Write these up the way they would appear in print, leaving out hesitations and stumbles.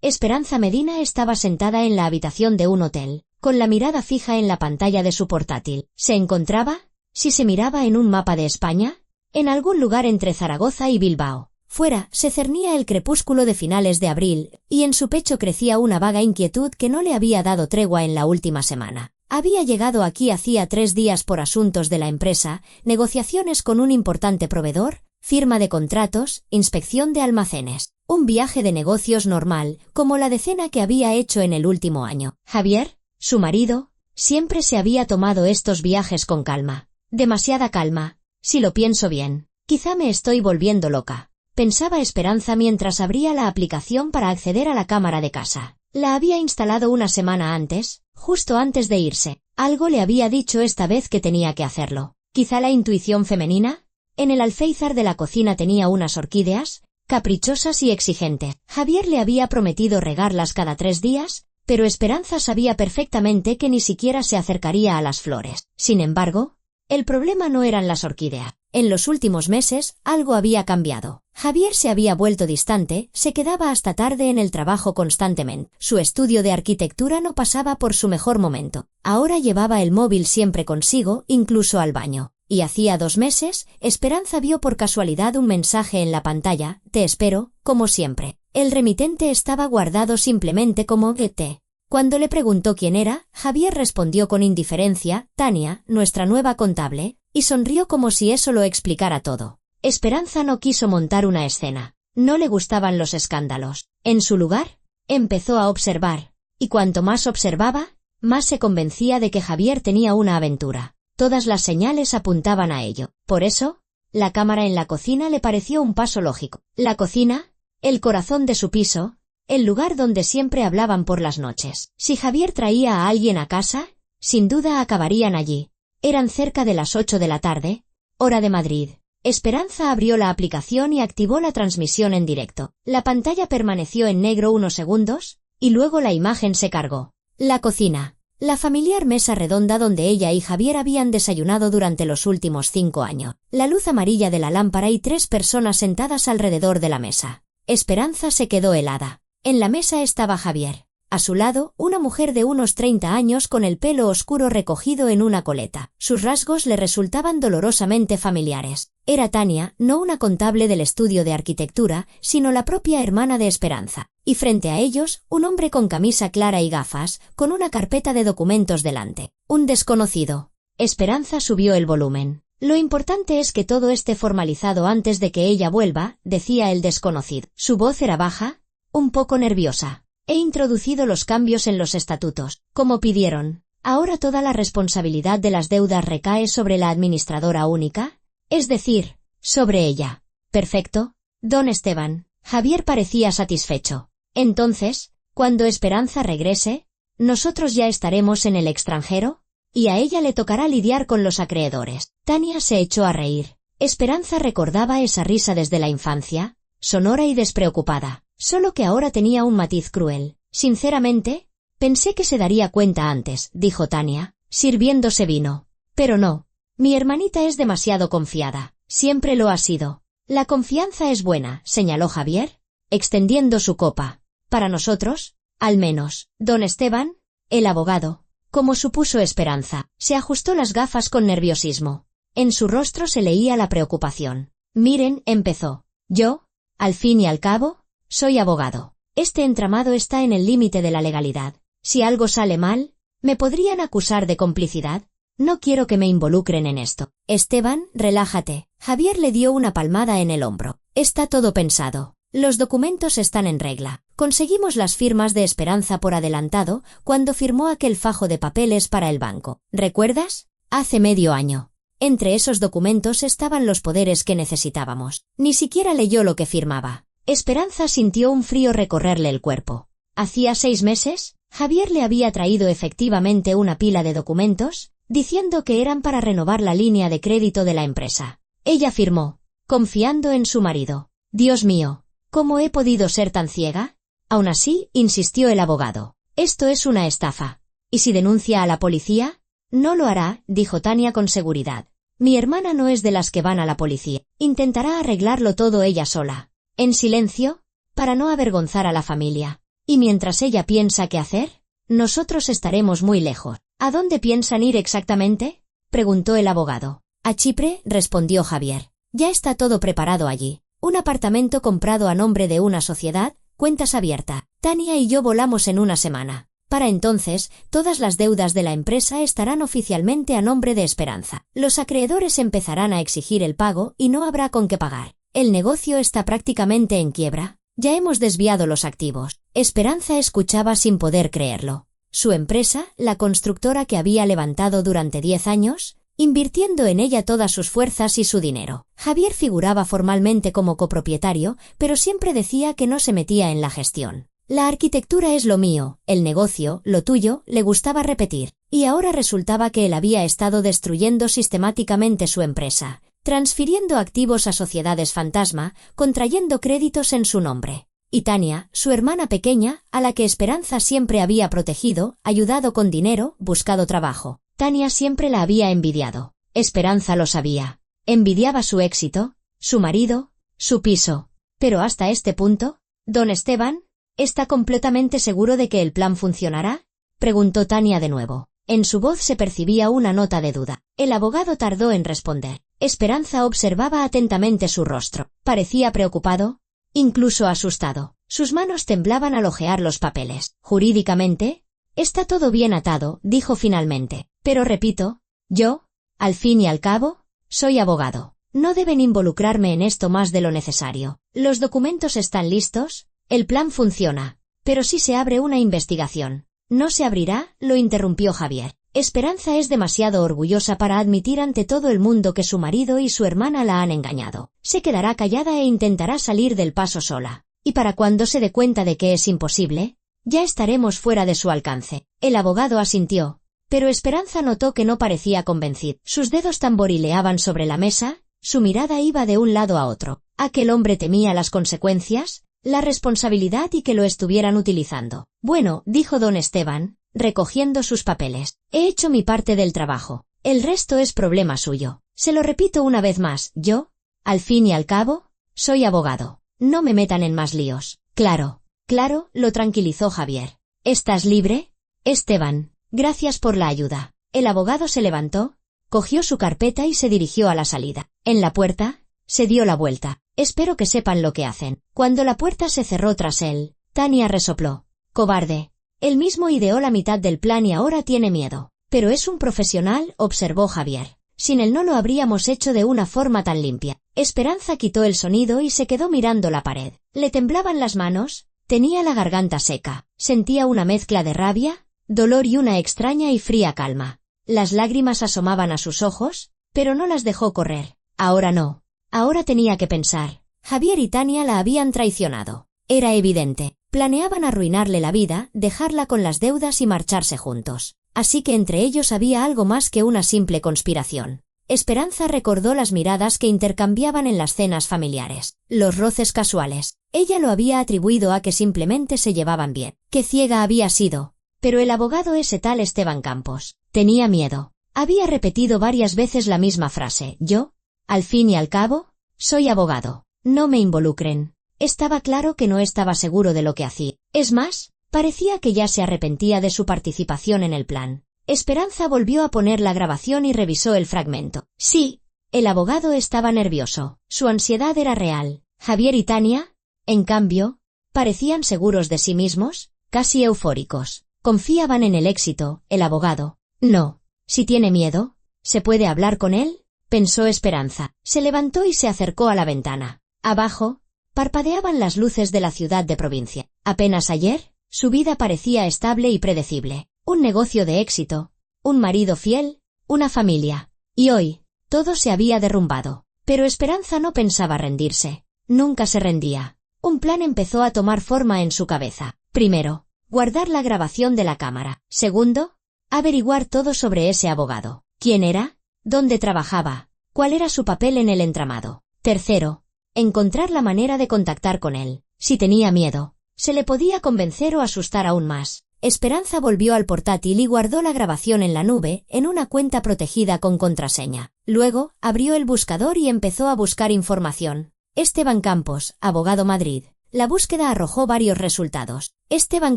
Esperanza Medina estaba sentada en la habitación de un hotel, con la mirada fija en la pantalla de su portátil. ¿Se encontraba? Si se miraba en un mapa de España, en algún lugar entre Zaragoza y Bilbao. Fuera se cernía el crepúsculo de finales de abril, y en su pecho crecía una vaga inquietud que no le había dado tregua en la última semana. Había llegado aquí hacía 3 días por asuntos de la empresa, negociaciones con un importante proveedor, firma de contratos, inspección de almacenes. Un viaje de negocios normal, como la decena que había hecho en el último año. Javier, su marido, siempre se había tomado estos viajes con calma. Demasiada calma, si lo pienso bien. Quizá me estoy volviendo loca, pensaba Esperanza mientras abría la aplicación para acceder a la cámara de casa. La había instalado una semana antes, justo antes de irse. Algo le había dicho esta vez que tenía que hacerlo. Quizá la intuición femenina. En el alféizar de la cocina tenía unas orquídeas, caprichosas y exigentes. Javier le había prometido regarlas cada 3 días, pero Esperanza sabía perfectamente que ni siquiera se acercaría a las flores. Sin embargo, el problema no eran las orquídeas. En los últimos meses, algo había cambiado. Javier se había vuelto distante, se quedaba hasta tarde en el trabajo constantemente. Su estudio de arquitectura no pasaba por su mejor momento. Ahora llevaba el móvil siempre consigo, incluso al baño. Y hacía 2 meses, Esperanza vio por casualidad un mensaje en la pantalla: te espero, como siempre. El remitente estaba guardado simplemente como GT. Cuando le preguntó quién era, Javier respondió con indiferencia: Tania, nuestra nueva contable, y sonrió como si eso lo explicara todo. Esperanza no quiso montar una escena. No le gustaban los escándalos. En su lugar, empezó a observar, y cuanto más observaba, más se convencía de que Javier tenía una aventura. Todas las señales apuntaban a ello. Por eso, la cámara en la cocina le pareció un paso lógico. La cocina, el corazón de su piso, el lugar donde siempre hablaban por las noches. Si Javier traía a alguien a casa, sin duda acabarían allí. Eran cerca de las 8 de la tarde, hora de Madrid. Esperanza abrió la aplicación y activó la transmisión en directo. La pantalla permaneció en negro unos segundos, y luego la imagen se cargó. La cocina. La familiar mesa redonda donde ella y Javier habían desayunado durante los últimos 5 años. La luz amarilla de la lámpara y 3 personas sentadas alrededor de la mesa. Esperanza se quedó helada. En la mesa estaba Javier. A su lado, una mujer de unos 30 años con el pelo oscuro recogido en una coleta. Sus rasgos le resultaban dolorosamente familiares. Era Tania, no una contable del estudio de arquitectura, sino la propia hermana de Esperanza. Y frente a ellos, un hombre con camisa clara y gafas, con una carpeta de documentos delante. Un desconocido. Esperanza subió el volumen. Lo importante es que todo esté formalizado antes de que ella vuelva, decía el desconocido. Su voz era baja, un poco nerviosa. He introducido los cambios en los estatutos, como pidieron. Ahora toda la responsabilidad de las deudas recae sobre la administradora única, es decir, sobre ella. Perfecto, don Esteban. Javier parecía satisfecho. Entonces, cuando Esperanza regrese, ¿nosotros ya estaremos en el extranjero? Y a ella le tocará lidiar con los acreedores. Tania se echó a reír. Esperanza recordaba esa risa desde la infancia, sonora y despreocupada. Solo que ahora tenía un matiz cruel. Sinceramente, pensé que se daría cuenta antes, dijo Tania, sirviéndose vino. Pero no. Mi hermanita es demasiado confiada. Siempre lo ha sido. La confianza es buena, señaló Javier, extendiendo su copa. Para nosotros, al menos. Don Esteban, el abogado, como supuso Esperanza, se ajustó las gafas con nerviosismo. En su rostro se leía la preocupación. Miren, empezó. Yo, al fin y al cabo, soy abogado. Este entramado está en el límite de la legalidad. Si algo sale mal, ¿me podrían acusar de complicidad? No quiero que me involucren en esto. Esteban, relájate. Javier le dio una palmada en el hombro. Está todo pensado. Los documentos están en regla. Conseguimos las firmas de Esperanza por adelantado cuando firmó aquel fajo de papeles para el banco. ¿Recuerdas? Hace medio año. Entre esos documentos estaban los poderes que necesitábamos. Ni siquiera leyó lo que firmaba. Esperanza sintió un frío recorrerle el cuerpo. Hacía 6 meses, Javier le había traído efectivamente una pila de documentos, diciendo que eran para renovar la línea de crédito de la empresa. Ella firmó, confiando en su marido. Dios mío, ¿cómo he podido ser tan ciega? Aún así, insistió el abogado. Esto es una estafa. ¿Y si denuncia a la policía? No lo hará, dijo Tania con seguridad. Mi hermana no es de las que van a la policía. Intentará arreglarlo todo ella sola. En silencio, para no avergonzar a la familia. Y mientras ella piensa qué hacer, nosotros estaremos muy lejos. ¿A dónde piensan ir exactamente?, preguntó el abogado. A Chipre, respondió Javier. Ya está todo preparado allí. Un apartamento comprado a nombre de una sociedad, cuentas abiertas. Tania y yo volamos en una semana. Para entonces, todas las deudas de la empresa estarán oficialmente a nombre de Esperanza. Los acreedores empezarán a exigir el pago y no habrá con qué pagar. El negocio está prácticamente en quiebra. Ya hemos desviado los activos. Esperanza escuchaba sin poder creerlo. Su empresa, la constructora que había levantado durante 10 años, invirtiendo en ella todas sus fuerzas y su dinero. Javier figuraba formalmente como copropietario, pero siempre decía que no se metía en la gestión. La arquitectura es lo mío, el negocio, lo tuyo, le gustaba repetir. Y ahora resultaba que él había estado destruyendo sistemáticamente su empresa, transfiriendo activos a sociedades fantasma, contrayendo créditos en su nombre. Y Tania, su hermana pequeña, a la que Esperanza siempre había protegido, ayudado con dinero, buscado trabajo. Tania siempre la había envidiado. Esperanza lo sabía. Envidiaba su éxito, su marido, su piso. Pero hasta este punto, ¿don Esteban está completamente seguro de que el plan funcionará?, preguntó Tania de nuevo. En su voz se percibía una nota de duda. El abogado tardó en responder. Esperanza observaba atentamente su rostro. Parecía preocupado, incluso asustado. Sus manos temblaban al hojear los papeles. Jurídicamente, está todo bien atado, dijo finalmente. Pero repito, yo, al fin y al cabo, soy abogado. No deben involucrarme en esto más de lo necesario. Los documentos están listos, el plan funciona. Pero si se abre una investigación. No se abrirá, lo interrumpió Javier. Esperanza es demasiado orgullosa para admitir ante todo el mundo que su marido y su hermana la han engañado. Se quedará callada e intentará salir del paso sola. Y para cuando se dé cuenta de que es imposible, ya estaremos fuera de su alcance. El abogado asintió, pero Esperanza notó que no parecía convencido. Sus dedos tamborileaban sobre la mesa, su mirada iba de un lado a otro. ¿Aquel hombre temía las consecuencias, la responsabilidad y que lo estuvieran utilizando? Bueno, dijo don Esteban, recogiendo sus papeles. He hecho mi parte del trabajo. El resto es problema suyo. Se lo repito una vez más, yo, al fin y al cabo, soy abogado. No me metan en más líos. Claro, claro, lo tranquilizó Javier. ¿Estás libre, Esteban? Gracias por la ayuda. El abogado se levantó, cogió su carpeta y se dirigió a la salida. En la puerta, se dio la vuelta. Espero que sepan lo que hacen. Cuando la puerta se cerró tras él, Tania resopló. Cobarde. Él mismo ideó la mitad del plan y ahora tiene miedo. Pero es un profesional, observó Javier. Sin él no lo habríamos hecho de una forma tan limpia. Esperanza quitó el sonido y se quedó mirando la pared. Le temblaban las manos, tenía la garganta seca. Sentía una mezcla de rabia, dolor y una extraña y fría calma. Las lágrimas asomaban a sus ojos, pero no las dejó correr. Ahora no. Ahora tenía que pensar. Javier y Tania la habían traicionado. Era evidente. Planeaban arruinarle la vida, dejarla con las deudas y marcharse juntos. Así que entre ellos había algo más que una simple conspiración. Esperanza recordó las miradas que intercambiaban en las cenas familiares, los roces casuales. Ella lo había atribuido a que simplemente se llevaban bien. Qué ciega había sido. Pero el abogado ese tal Esteban Campos tenía miedo. Había repetido varias veces la misma frase. Yo, al fin y al cabo, soy abogado. No me involucren. Estaba claro que no estaba seguro de lo que hacía. Es más, parecía que ya se arrepentía de su participación en el plan. Esperanza volvió a poner la grabación y revisó el fragmento. Sí, el abogado estaba nervioso. Su ansiedad era real. Javier y Tania, en cambio, parecían seguros de sí mismos, casi eufóricos. Confiaban en el éxito. El abogado. No. Si tiene miedo, ¿se puede hablar con él?, pensó Esperanza. Se levantó y se acercó a la ventana. Abajo, parpadeaban las luces de la ciudad de provincia. Apenas ayer, su vida parecía estable y predecible. Un negocio de éxito, un marido fiel, una familia. Y hoy, todo se había derrumbado. Pero Esperanza no pensaba rendirse. Nunca se rendía. Un plan empezó a tomar forma en su cabeza. Primero, guardar la grabación de la cámara. Segundo, averiguar todo sobre ese abogado. ¿Quién era? ¿Dónde trabajaba? ¿Cuál era su papel en el entramado? Tercero, encontrar la manera de contactar con él. Si tenía miedo, se le podía convencer o asustar aún más. Esperanza volvió al portátil y guardó la grabación en la nube, en una cuenta protegida con contraseña. Luego, abrió el buscador y empezó a buscar información. Esteban Campos, abogado Madrid. La búsqueda arrojó varios resultados. Esteban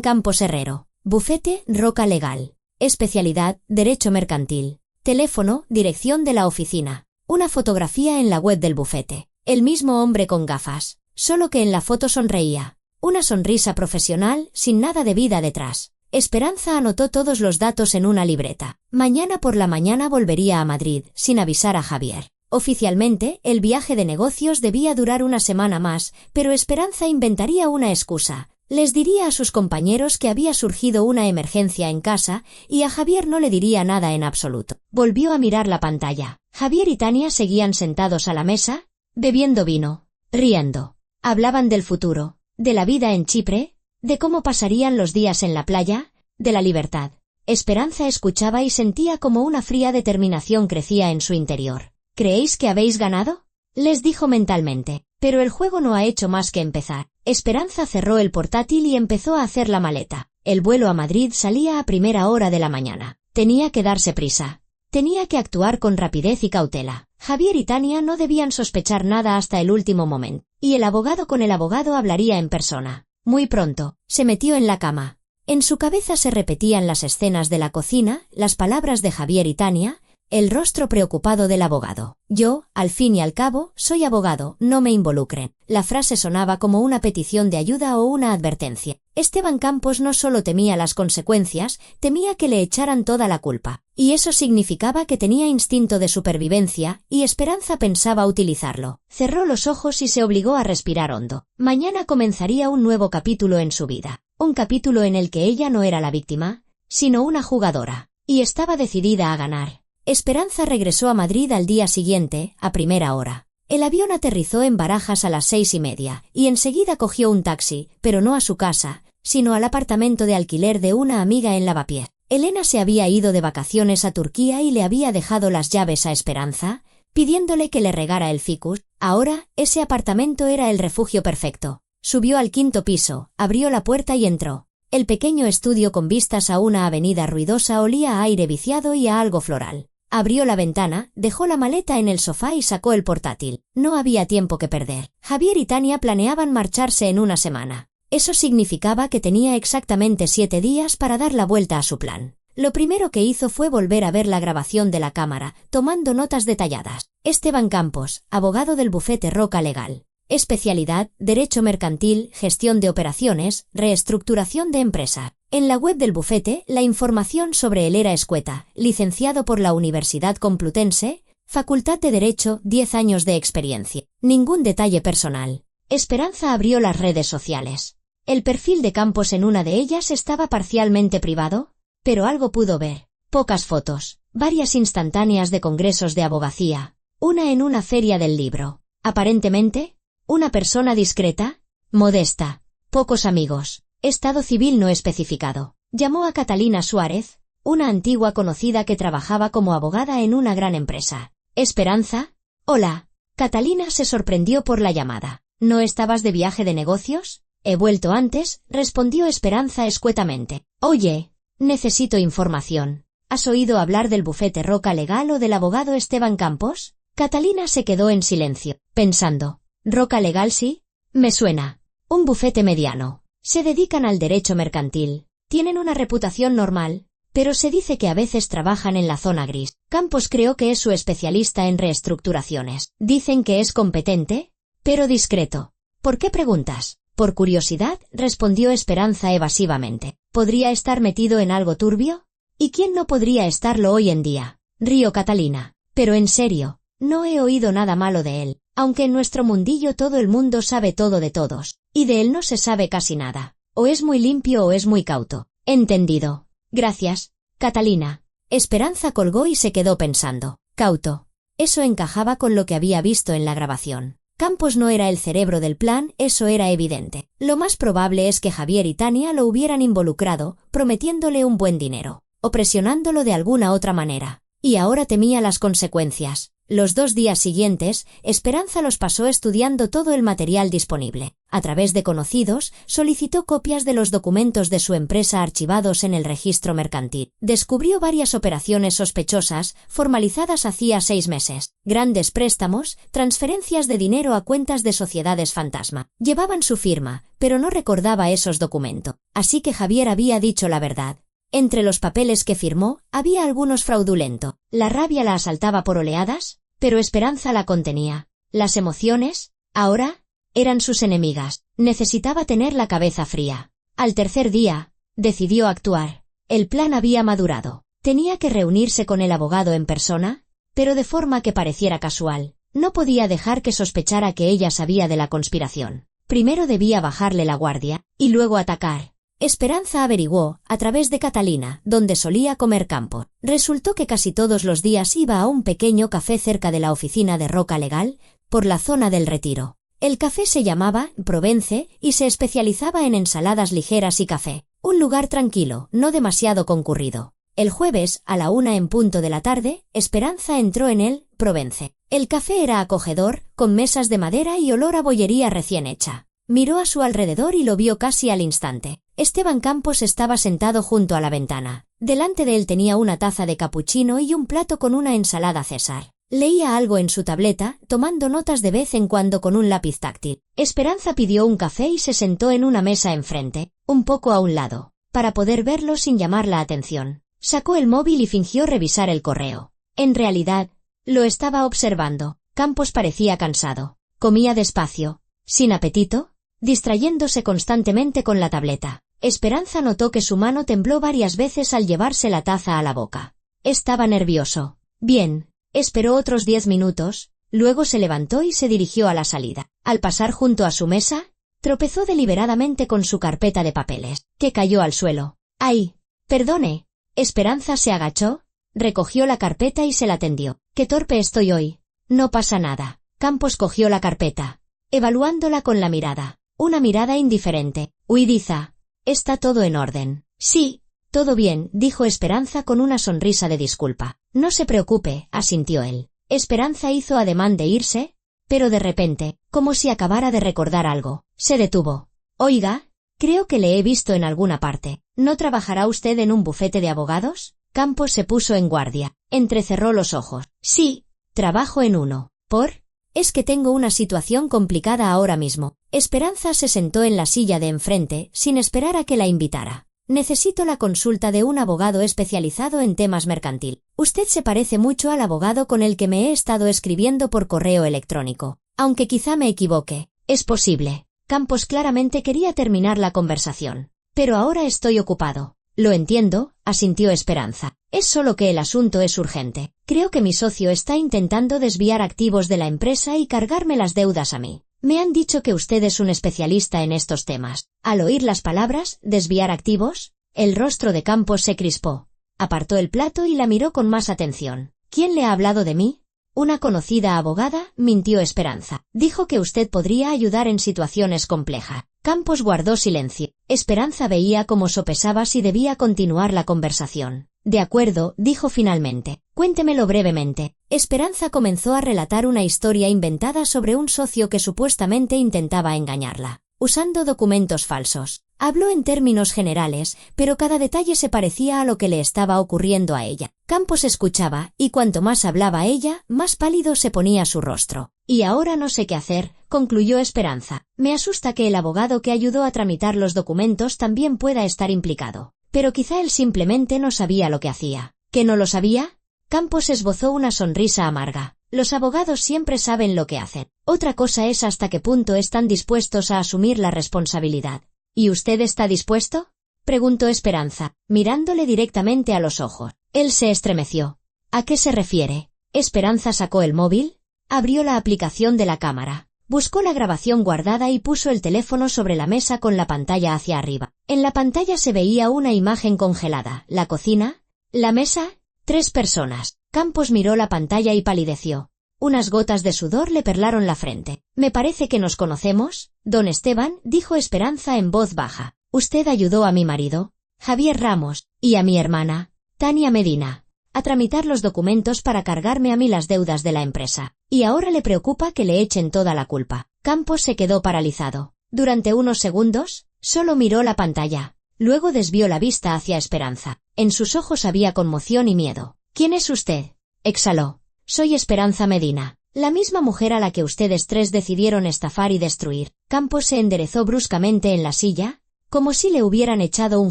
Campos Herrero. Bufete, Roca Legal. Especialidad, Derecho Mercantil. Teléfono, dirección de la oficina. Una fotografía en la web del bufete. El mismo hombre con gafas, solo que en la foto sonreía. Una sonrisa profesional, sin nada de vida detrás. Esperanza anotó todos los datos en una libreta. Mañana por la mañana volvería a Madrid, sin avisar a Javier. Oficialmente, el viaje de negocios debía durar una semana más, pero Esperanza inventaría una excusa. Les diría a sus compañeros que había surgido una emergencia en casa y a Javier no le diría nada en absoluto. Volvió a mirar la pantalla. Javier y Tania seguían sentados a la mesa, bebiendo vino, riendo. Hablaban del futuro, de la vida en Chipre, de cómo pasarían los días en la playa, de la libertad. Esperanza escuchaba y sentía como una fría determinación crecía en su interior. ¿Creéis que habéis ganado?, les dijo mentalmente. Pero el juego no ha hecho más que empezar. Esperanza cerró el portátil y empezó a hacer la maleta. El vuelo a Madrid salía a primera hora de la mañana. Tenía que darse prisa. Tenía que actuar con rapidez y cautela. Javier y Tania no debían sospechar nada hasta el último momento. Y el abogado con el abogado hablaría en persona. Muy pronto, se metió en la cama. En su cabeza se repetían las escenas de la cocina, las palabras de Javier y Tania, el rostro preocupado del abogado. Yo, al fin y al cabo, soy abogado, no me involucren. La frase sonaba como una petición de ayuda o una advertencia. Esteban Campos no solo temía las consecuencias, temía que le echaran toda la culpa. Y eso significaba que tenía instinto de supervivencia, y Esperanza pensaba utilizarlo. Cerró los ojos y se obligó a respirar hondo. Mañana comenzaría un nuevo capítulo en su vida. Un capítulo en el que ella no era la víctima, sino una jugadora. Y estaba decidida a ganar. Esperanza regresó a Madrid al día siguiente, a primera hora. El avión aterrizó en Barajas a las 6:30, y enseguida cogió un taxi, pero no a su casa, sino al apartamento de alquiler de una amiga en Lavapiés. Elena se había ido de vacaciones a Turquía y le había dejado las llaves a Esperanza, pidiéndole que le regara el ficus. Ahora, ese apartamento era el refugio perfecto. Subió al 5º piso, abrió la puerta y entró. El pequeño estudio con vistas a una avenida ruidosa olía a aire viciado y a algo floral. Abrió la ventana, dejó la maleta en el sofá y sacó el portátil. No había tiempo que perder. Javier y Tania planeaban marcharse en una semana. Eso significaba que tenía exactamente 7 días para dar la vuelta a su plan. Lo primero que hizo fue volver a ver la grabación de la cámara, tomando notas detalladas. Esteban Campos, abogado del bufete Roca Legal. Especialidad, Derecho Mercantil, Gestión de Operaciones, Reestructuración de Empresas. En la web del bufete, la información sobre él era escueta. Licenciado por la Universidad Complutense, Facultad de Derecho, 10 años de experiencia. Ningún detalle personal. Esperanza abrió las redes sociales. El perfil de Campos en una de ellas estaba parcialmente privado, pero algo pudo ver. Pocas fotos, varias instantáneas de congresos de abogacía, una en una feria del libro. Aparentemente, una persona discreta, modesta, pocos amigos. Estado civil no especificado. Llamó a Catalina Suárez, una antigua conocida que trabajaba como abogada en una gran empresa. ¿Esperanza? Hola. Catalina se sorprendió por la llamada. ¿No estabas de viaje de negocios? He vuelto antes, respondió Esperanza escuetamente. Oye, necesito información. ¿Has oído hablar del bufete Roca Legal o del abogado Esteban Campos? Catalina se quedó en silencio, pensando. Roca Legal sí, me suena. Un bufete mediano. Se dedican al derecho mercantil. Tienen una reputación normal, pero se dice que a veces trabajan en la zona gris. Campos creo que es su especialista en reestructuraciones. Dicen que es competente, pero discreto. ¿Por qué preguntas? Por curiosidad, respondió Esperanza evasivamente. ¿Podría estar metido en algo turbio? ¿Y quién no podría estarlo hoy en día? Rió Catalina. Pero en serio, no he oído nada malo de él. Aunque en nuestro mundillo todo el mundo sabe todo de todos, y de él no se sabe casi nada. O es muy limpio o es muy cauto. Entendido. Gracias, Catalina. Esperanza colgó y se quedó pensando. Cauto. Eso encajaba con lo que había visto en la grabación. Campos no era el cerebro del plan, eso era evidente. Lo más probable es que Javier y Tania lo hubieran involucrado, prometiéndole un buen dinero, o presionándolo de alguna otra manera. Y ahora temía las consecuencias. Los 2 días siguientes, Esperanza los pasó estudiando todo el material disponible. A través de conocidos, solicitó copias de los documentos de su empresa archivados en el registro mercantil. Descubrió varias operaciones sospechosas, formalizadas hacía 6 meses. Grandes préstamos, transferencias de dinero a cuentas de sociedades fantasma. Llevaban su firma, pero no recordaba esos documentos. Así que Javier había dicho la verdad. Entre los papeles que firmó, había algunos fraudulentos. La rabia la asaltaba por oleadas, pero Esperanza la contenía. Las emociones, ahora, eran sus enemigas. Necesitaba tener la cabeza fría. Al tercer día, decidió actuar. El plan había madurado. Tenía que reunirse con el abogado en persona, pero de forma que pareciera casual. No podía dejar que sospechara que ella sabía de la conspiración. Primero debía bajarle la guardia, y luego atacar. Esperanza averiguó, a través de Catalina, donde solía comer Campos. Resultó que casi todos los días iba a un pequeño café cerca de la oficina de Roca Legal, por la zona del Retiro. El café se llamaba Provence y se especializaba en ensaladas ligeras y café. Un lugar tranquilo, no demasiado concurrido. El jueves, a la 1 en punto de la tarde, Esperanza entró en el Provence. El café era acogedor, con mesas de madera y olor a bollería recién hecha. Miró a su alrededor y lo vio casi al instante. Esteban Campos estaba sentado junto a la ventana. Delante de él tenía una taza de capuchino y un plato con una ensalada César. Leía algo en su tableta, tomando notas de vez en cuando con un lápiz táctil. Esperanza pidió un café y se sentó en una mesa enfrente, un poco a un lado, para poder verlo sin llamar la atención. Sacó el móvil y fingió revisar el correo. En realidad, lo estaba observando. Campos parecía cansado. Comía despacio, sin apetito, distrayéndose constantemente con la tableta. Esperanza notó que su mano tembló varias veces al llevarse la taza a la boca. Estaba nervioso. Bien, esperó otros 10 minutos, luego se levantó y se dirigió a la salida. Al pasar junto a su mesa, tropezó deliberadamente con su carpeta de papeles, que cayó al suelo. ¡Ay! Perdone. Esperanza se agachó, recogió la carpeta y se la tendió. ¡Qué torpe estoy hoy! No pasa nada. Campos cogió la carpeta, evaluándola con la mirada. Una mirada indiferente, huidiza. Está todo en orden. Sí, todo bien, dijo Esperanza con una sonrisa de disculpa. No se preocupe, asintió él. Esperanza hizo ademán de irse, pero de repente, como si acabara de recordar algo, se detuvo. Oiga, creo que le he visto en alguna parte. ¿No trabajará usted en un bufete de abogados? Campos se puso en guardia, entrecerró los ojos. Sí, trabajo en uno. ¿Por? Es que tengo una situación complicada ahora mismo. Esperanza se sentó en la silla de enfrente, sin esperar a que la invitara. Necesito la consulta de un abogado especializado en temas mercantil. Usted se parece mucho al abogado con el que me he estado escribiendo por correo electrónico. Aunque quizá me equivoque. Es posible. Campos claramente quería terminar la conversación. Pero ahora estoy ocupado. Lo entiendo, asintió Esperanza. Es solo que el asunto es urgente. Creo que mi socio está intentando desviar activos de la empresa y cargarme las deudas a mí. Me han dicho que usted es un especialista en estos temas. Al oír las palabras, desviar activos, el rostro de Campos se crispó. Apartó el plato y la miró con más atención. ¿Quién le ha hablado de mí? Una conocida abogada, mintió Esperanza. Dijo que usted podría ayudar en situaciones complejas. Campos guardó silencio. Esperanza veía cómo sopesaba si debía continuar la conversación. De acuerdo, dijo finalmente. Cuéntemelo brevemente. Esperanza comenzó a relatar una historia inventada sobre un socio que supuestamente intentaba engañarla, usando documentos falsos. Habló en términos generales, pero cada detalle se parecía a lo que le estaba ocurriendo a ella. Campos escuchaba, y cuanto más hablaba ella, más pálido se ponía su rostro. Y ahora no sé qué hacer, concluyó Esperanza. Me asusta que el abogado que ayudó a tramitar los documentos también pueda estar implicado. Pero quizá él simplemente no sabía lo que hacía. ¿Que no lo sabía? Campos esbozó una sonrisa amarga. Los abogados siempre saben lo que hacen. Otra cosa es hasta qué punto están dispuestos a asumir la responsabilidad. ¿Y usted está dispuesto? Preguntó Esperanza, mirándole directamente a los ojos. Él se estremeció. ¿A qué se refiere? Esperanza sacó el móvil, abrió la aplicación de la cámara, buscó la grabación guardada y puso el teléfono sobre la mesa con la pantalla hacia arriba. En la pantalla se veía una imagen congelada, la cocina, la mesa, 3 personas. Campos miró la pantalla y palideció. Unas gotas de sudor le perlaron la frente. Me parece que nos conocemos, don Esteban, dijo Esperanza en voz baja. Usted ayudó a mi marido, Javier Ramos, y a mi hermana, Tania Medina. a tramitar los documentos para cargarme a mí las deudas de la empresa. Y ahora le preocupa que le echen toda la culpa. Campos se quedó paralizado. Durante unos segundos, solo miró la pantalla. Luego desvió la vista hacia Esperanza. En sus ojos había conmoción y miedo. ¿Quién es usted?, exhaló. Soy Esperanza Medina, la misma mujer a la que ustedes tres decidieron estafar y destruir. Campos se enderezó bruscamente en la silla, como si le hubieran echado un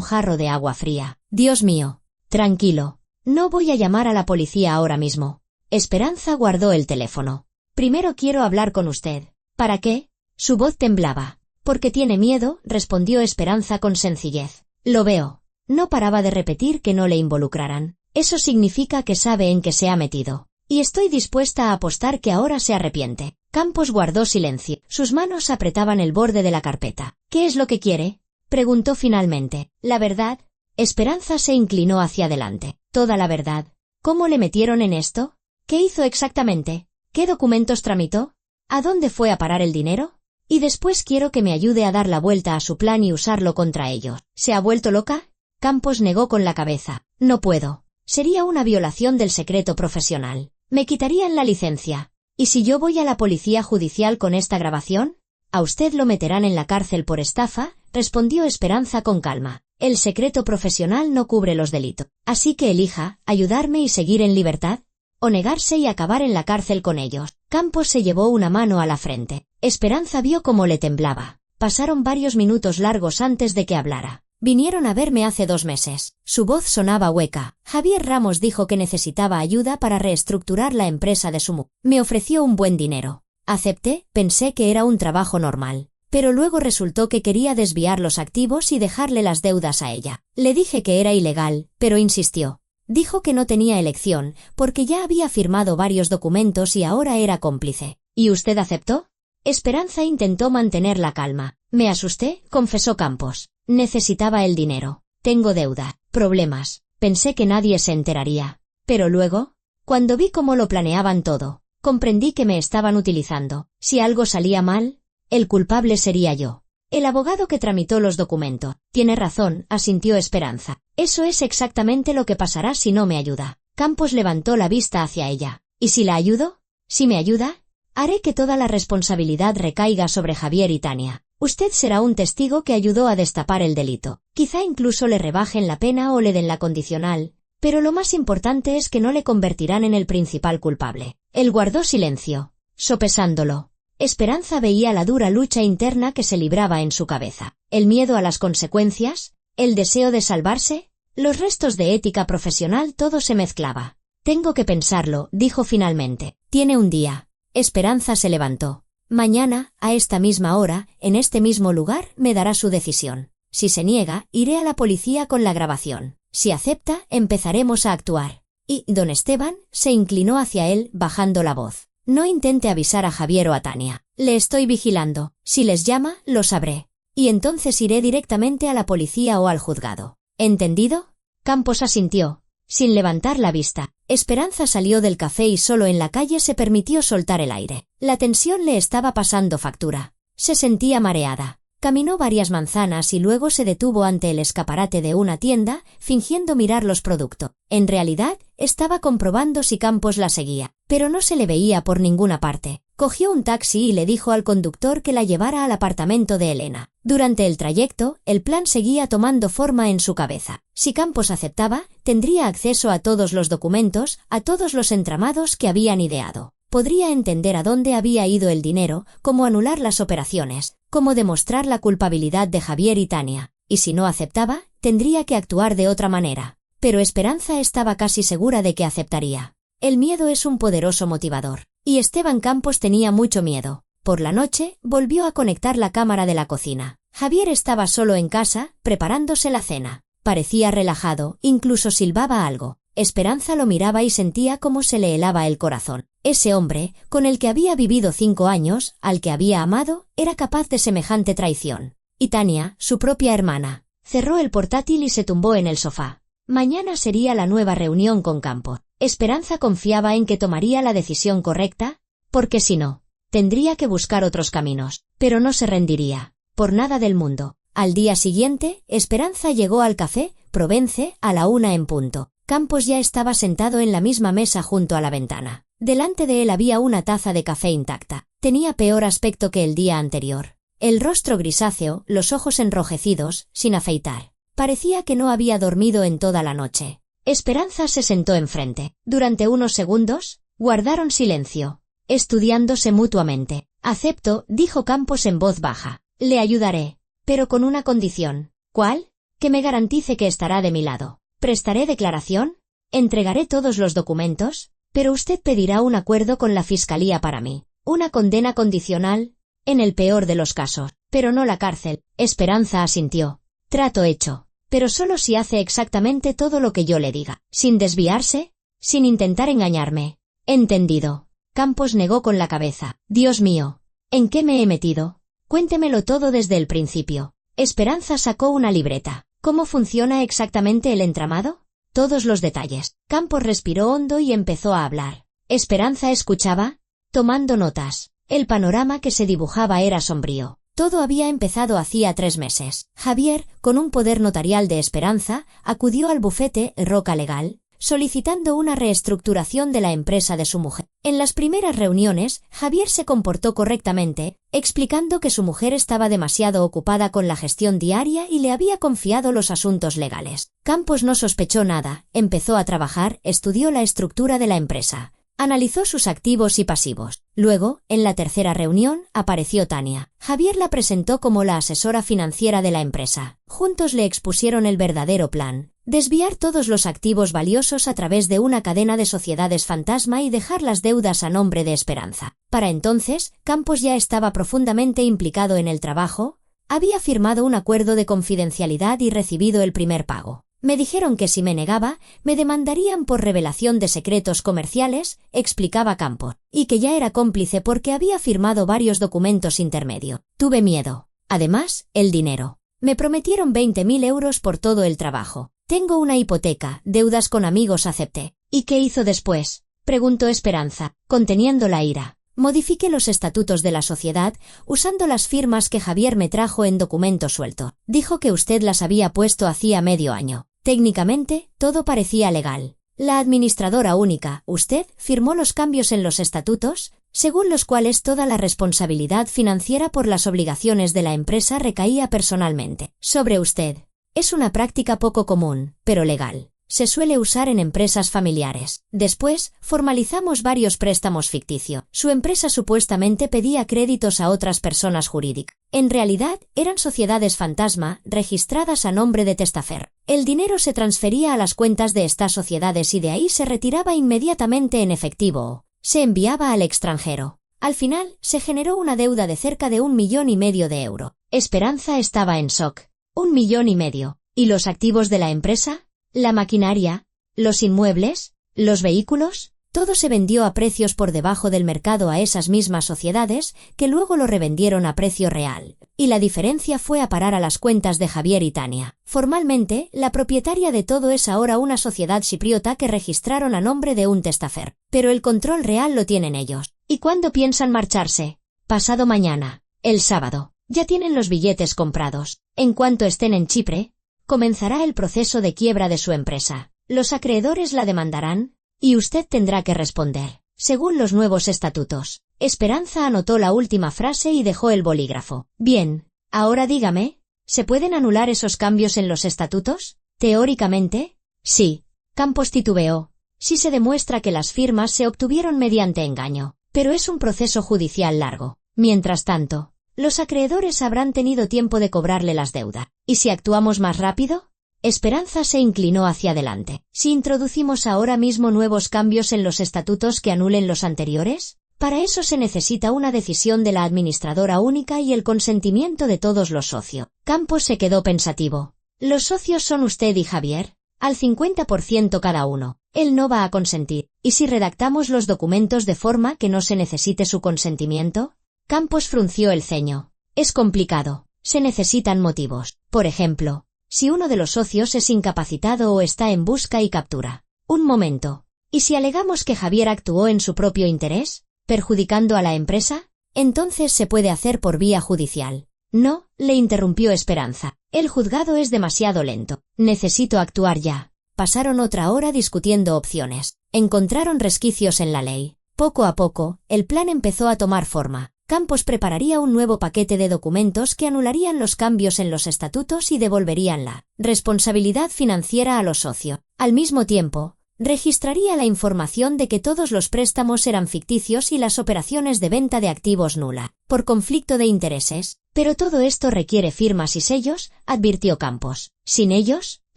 jarro de agua fría. Dios mío. Tranquilo. No voy a llamar a la policía ahora mismo. Esperanza guardó el teléfono. Primero quiero hablar con usted. ¿Para qué? Su voz temblaba. Porque tiene miedo, respondió Esperanza con sencillez. Lo veo. No paraba de repetir que no le involucraran. Eso significa que sabe en qué se ha metido. Y estoy dispuesta a apostar que ahora se arrepiente. Campos guardó silencio. Sus manos apretaban el borde de la carpeta. ¿Qué es lo que quiere?, preguntó finalmente. La verdad. Esperanza se inclinó hacia adelante. Toda la verdad. ¿Cómo le metieron en esto? ¿Qué hizo exactamente? ¿Qué documentos tramitó? ¿A dónde fue a parar el dinero? Y después quiero que me ayude a dar la vuelta a su plan y usarlo contra ellos. ¿Se ha vuelto loca? Campos negó con la cabeza. No puedo. Sería una violación del secreto profesional. Me quitarían la licencia. ¿Y si yo voy a la policía judicial con esta grabación? A usted lo meterán en la cárcel por estafa, respondió Esperanza con calma. El secreto profesional no cubre los delitos. Así que elija, ayudarme y seguir en libertad, o negarse y acabar en la cárcel con ellos. Campos se llevó una mano a la frente. Esperanza vio cómo le temblaba. Pasaron varios minutos largos antes de que hablara. Vinieron a verme hace 2 meses. Su voz sonaba hueca. Javier Ramos dijo que necesitaba ayuda para reestructurar la empresa de su mujer. Me ofreció un buen dinero. Acepté, pensé que era un trabajo normal. Pero luego resultó que quería desviar los activos y dejarle las deudas a ella. Le dije que era ilegal, pero insistió. Dijo que no tenía elección, porque ya había firmado varios documentos y ahora era cómplice. ¿Y usted aceptó? Esperanza intentó mantener la calma. Me asusté, confesó Campos. Necesitaba el dinero. Tengo deuda, problemas. Pensé que nadie se enteraría. Pero luego, cuando vi cómo lo planeaban todo, comprendí que me estaban utilizando. Si algo salía mal, el culpable sería yo. El abogado que tramitó los documentos. Tiene razón, asintió Esperanza. Eso es exactamente lo que pasará si no me ayuda. Campos levantó la vista hacia ella. ¿Y si la ayudo? Si me ayuda, haré que toda la responsabilidad recaiga sobre Javier y Tania. Usted será un testigo que ayudó a destapar el delito. Quizá incluso le rebajen la pena o le den la condicional, pero lo más importante es que no le convertirán en el principal culpable. Él guardó silencio, sopesándolo. Esperanza veía la dura lucha interna que se libraba en su cabeza. El miedo a las consecuencias, el deseo de salvarse, los restos de ética profesional, todo se mezclaba. Tengo que pensarlo, dijo finalmente. Tiene un día. Esperanza se levantó. Mañana, a esta misma hora, en este mismo lugar, me dará su decisión. Si se niega, iré a la policía con la grabación. Si acepta, empezaremos a actuar. Y, don Esteban, se inclinó hacia él, bajando la voz. No intente avisar a Javier o a Tania. Le estoy vigilando. Si les llama, lo sabré. Y entonces iré directamente a la policía o al juzgado. ¿Entendido? Campos asintió, sin levantar la vista. Esperanza salió del café y solo en la calle se permitió soltar el aire. La tensión le estaba pasando factura. Se sentía mareada. Caminó varias manzanas y luego se detuvo ante el escaparate de una tienda, fingiendo mirar los productos. En realidad, estaba comprobando si Campos la seguía, pero no se le veía por ninguna parte. Cogió un taxi y le dijo al conductor que la llevara al apartamento de Elena. Durante el trayecto, el plan seguía tomando forma en su cabeza. Si Campos aceptaba, tendría acceso a todos los documentos, a todos los entramados que habían ideado. Podría entender a dónde había ido el dinero, cómo anular las operaciones, cómo demostrar la culpabilidad de Javier y Tania. Y si no aceptaba, tendría que actuar de otra manera. Pero Esperanza estaba casi segura de que aceptaría. El miedo es un poderoso motivador. Y Esteban Campos tenía mucho miedo. Por la noche, volvió a conectar la cámara de la cocina. Javier estaba solo en casa, preparándose la cena. Parecía relajado, incluso silbaba algo. Esperanza lo miraba y sentía cómo se le helaba el corazón. Ese hombre, con el que había vivido 5 años, al que había amado, era capaz de semejante traición. Y Tania, su propia hermana. Cerró el portátil y se tumbó en el sofá. Mañana sería la nueva reunión con Campos. Esperanza confiaba en que tomaría la decisión correcta, porque si no, tendría que buscar otros caminos. Pero no se rendiría, por nada del mundo. Al día siguiente, Esperanza llegó al café Provence a la 1 en punto. Campos ya estaba sentado en la misma mesa junto a la ventana. Delante de él había una taza de café intacta. Tenía peor aspecto que el día anterior. El rostro grisáceo, los ojos enrojecidos, sin afeitar. Parecía que no había dormido en toda la noche. Esperanza se sentó enfrente. Durante unos segundos, guardaron silencio, estudiándose mutuamente. «Acepto», dijo Campos en voz baja. «Le ayudaré, pero con una condición». «¿Cuál?» «Que me garantice que estará de mi lado. Prestaré declaración, entregaré todos los documentos, pero usted pedirá un acuerdo con la fiscalía para mí. Una condena condicional, en el peor de los casos, pero no la cárcel». Esperanza asintió. «Trato hecho. Pero solo si hace exactamente todo lo que yo le diga, sin desviarse, sin intentar engañarme». «Entendido». Campos negó con la cabeza. «Dios mío, ¿en qué me he metido? Cuéntemelo todo desde el principio». Esperanza sacó una libreta. «¿Cómo funciona exactamente el entramado?» «Todos los detalles». Campos respiró hondo y empezó a hablar. Esperanza escuchaba, tomando notas. El panorama que se dibujaba era sombrío. Todo había empezado hacía 3 meses. Javier, con un poder notarial de Esperanza, acudió al bufete Roca Legal, solicitando una reestructuración de la empresa de su mujer. En las primeras reuniones, Javier se comportó correctamente, explicando que su mujer estaba demasiado ocupada con la gestión diaria y le había confiado los asuntos legales. Campos no sospechó nada, empezó a trabajar, estudió la estructura de la empresa. Analizó sus activos y pasivos. Luego, en la tercera reunión, apareció Tania. Javier la presentó como la asesora financiera de la empresa. Juntos le expusieron el verdadero plan: desviar todos los activos valiosos a través de una cadena de sociedades fantasma y dejar las deudas a nombre de Esperanza. Para entonces, Campos ya estaba profundamente implicado en el trabajo, había firmado un acuerdo de confidencialidad y recibido el primer pago. «Me dijeron que si me negaba, me demandarían por revelación de secretos comerciales», explicaba Campos, «y que ya era cómplice porque había firmado varios documentos intermedio. Tuve miedo. Además, el dinero. Me prometieron 20.000 euros por todo el trabajo. Tengo una hipoteca, deudas con amigos, acepté». «¿Y qué hizo después?», preguntó Esperanza, conteniendo la ira. «Modifiqué los estatutos de la sociedad usando las firmas que Javier me trajo en documento suelto. Dijo que usted las había puesto hacía medio año. Técnicamente, todo parecía legal. La administradora única, usted, firmó los cambios en los estatutos, según los cuales toda la responsabilidad financiera por las obligaciones de la empresa recaía personalmente sobre usted. Es una práctica poco común, pero legal. Se suele usar en empresas familiares. Después, formalizamos varios préstamos ficticios. Su empresa supuestamente pedía créditos a otras personas jurídicas. En realidad, eran sociedades fantasma, registradas a nombre de testaferro. El dinero se transfería a las cuentas de estas sociedades y de ahí se retiraba inmediatamente en efectivo o se enviaba al extranjero. Al final, se generó una deuda de cerca de 1,5 millones de euros. Esperanza estaba en shock. 1,5 millones. ¿Y los activos de la empresa? ¿La maquinaria? ¿Los inmuebles? ¿Los vehículos? Todo se vendió a precios por debajo del mercado a esas mismas sociedades, que luego lo revendieron a precio real. Y la diferencia fue a parar a las cuentas de Javier y Tania. Formalmente, la propietaria de todo es ahora una sociedad chipriota que registraron a nombre de un testaferro. Pero el control real lo tienen ellos. ¿Y cuándo piensan marcharse? Pasado mañana. El sábado. Ya tienen los billetes comprados. En cuanto estén en Chipre, comenzará el proceso de quiebra de su empresa. Los acreedores la demandarán, y usted tendrá que responder, según los nuevos estatutos. Esperanza anotó la última frase y dejó el bolígrafo. Bien, ahora dígame, ¿se pueden anular esos cambios en los estatutos? Teóricamente, sí. Campos titubeó. Si se demuestra que las firmas se obtuvieron mediante engaño, pero es un proceso judicial largo. Mientras tanto, los acreedores habrán tenido tiempo de cobrarle las deudas. ¿Y si actuamos más rápido? Esperanza se inclinó hacia adelante. ¿Si introducimos ahora mismo nuevos cambios en los estatutos que anulen los anteriores? Para eso se necesita una decisión de la administradora única y el consentimiento de todos los socios. Campos se quedó pensativo. Los socios son usted y Javier, al 50% cada uno. Él no va a consentir. ¿Y si redactamos los documentos de forma que no se necesite su consentimiento? Campos frunció el ceño. Es complicado. Se necesitan motivos. Por ejemplo, si uno de los socios es incapacitado o está en busca y captura. Un momento. ¿Y si alegamos que Javier actuó en su propio interés, perjudicando a la empresa? Entonces se puede hacer por vía judicial. No, le interrumpió Esperanza. El juzgado es demasiado lento. Necesito actuar ya. pasaron otra hora discutiendo opciones. Encontraron resquicios en la ley. Poco a poco, el plan empezó a tomar forma. Campos prepararía un nuevo paquete de documentos que anularían los cambios en los estatutos y devolverían la responsabilidad financiera a los socios. Al mismo tiempo, registraría la información de que todos los préstamos eran ficticios y las operaciones de venta de activos nula, por conflicto de intereses. Pero todo esto requiere firmas y sellos, advirtió Campos. Sin ellos,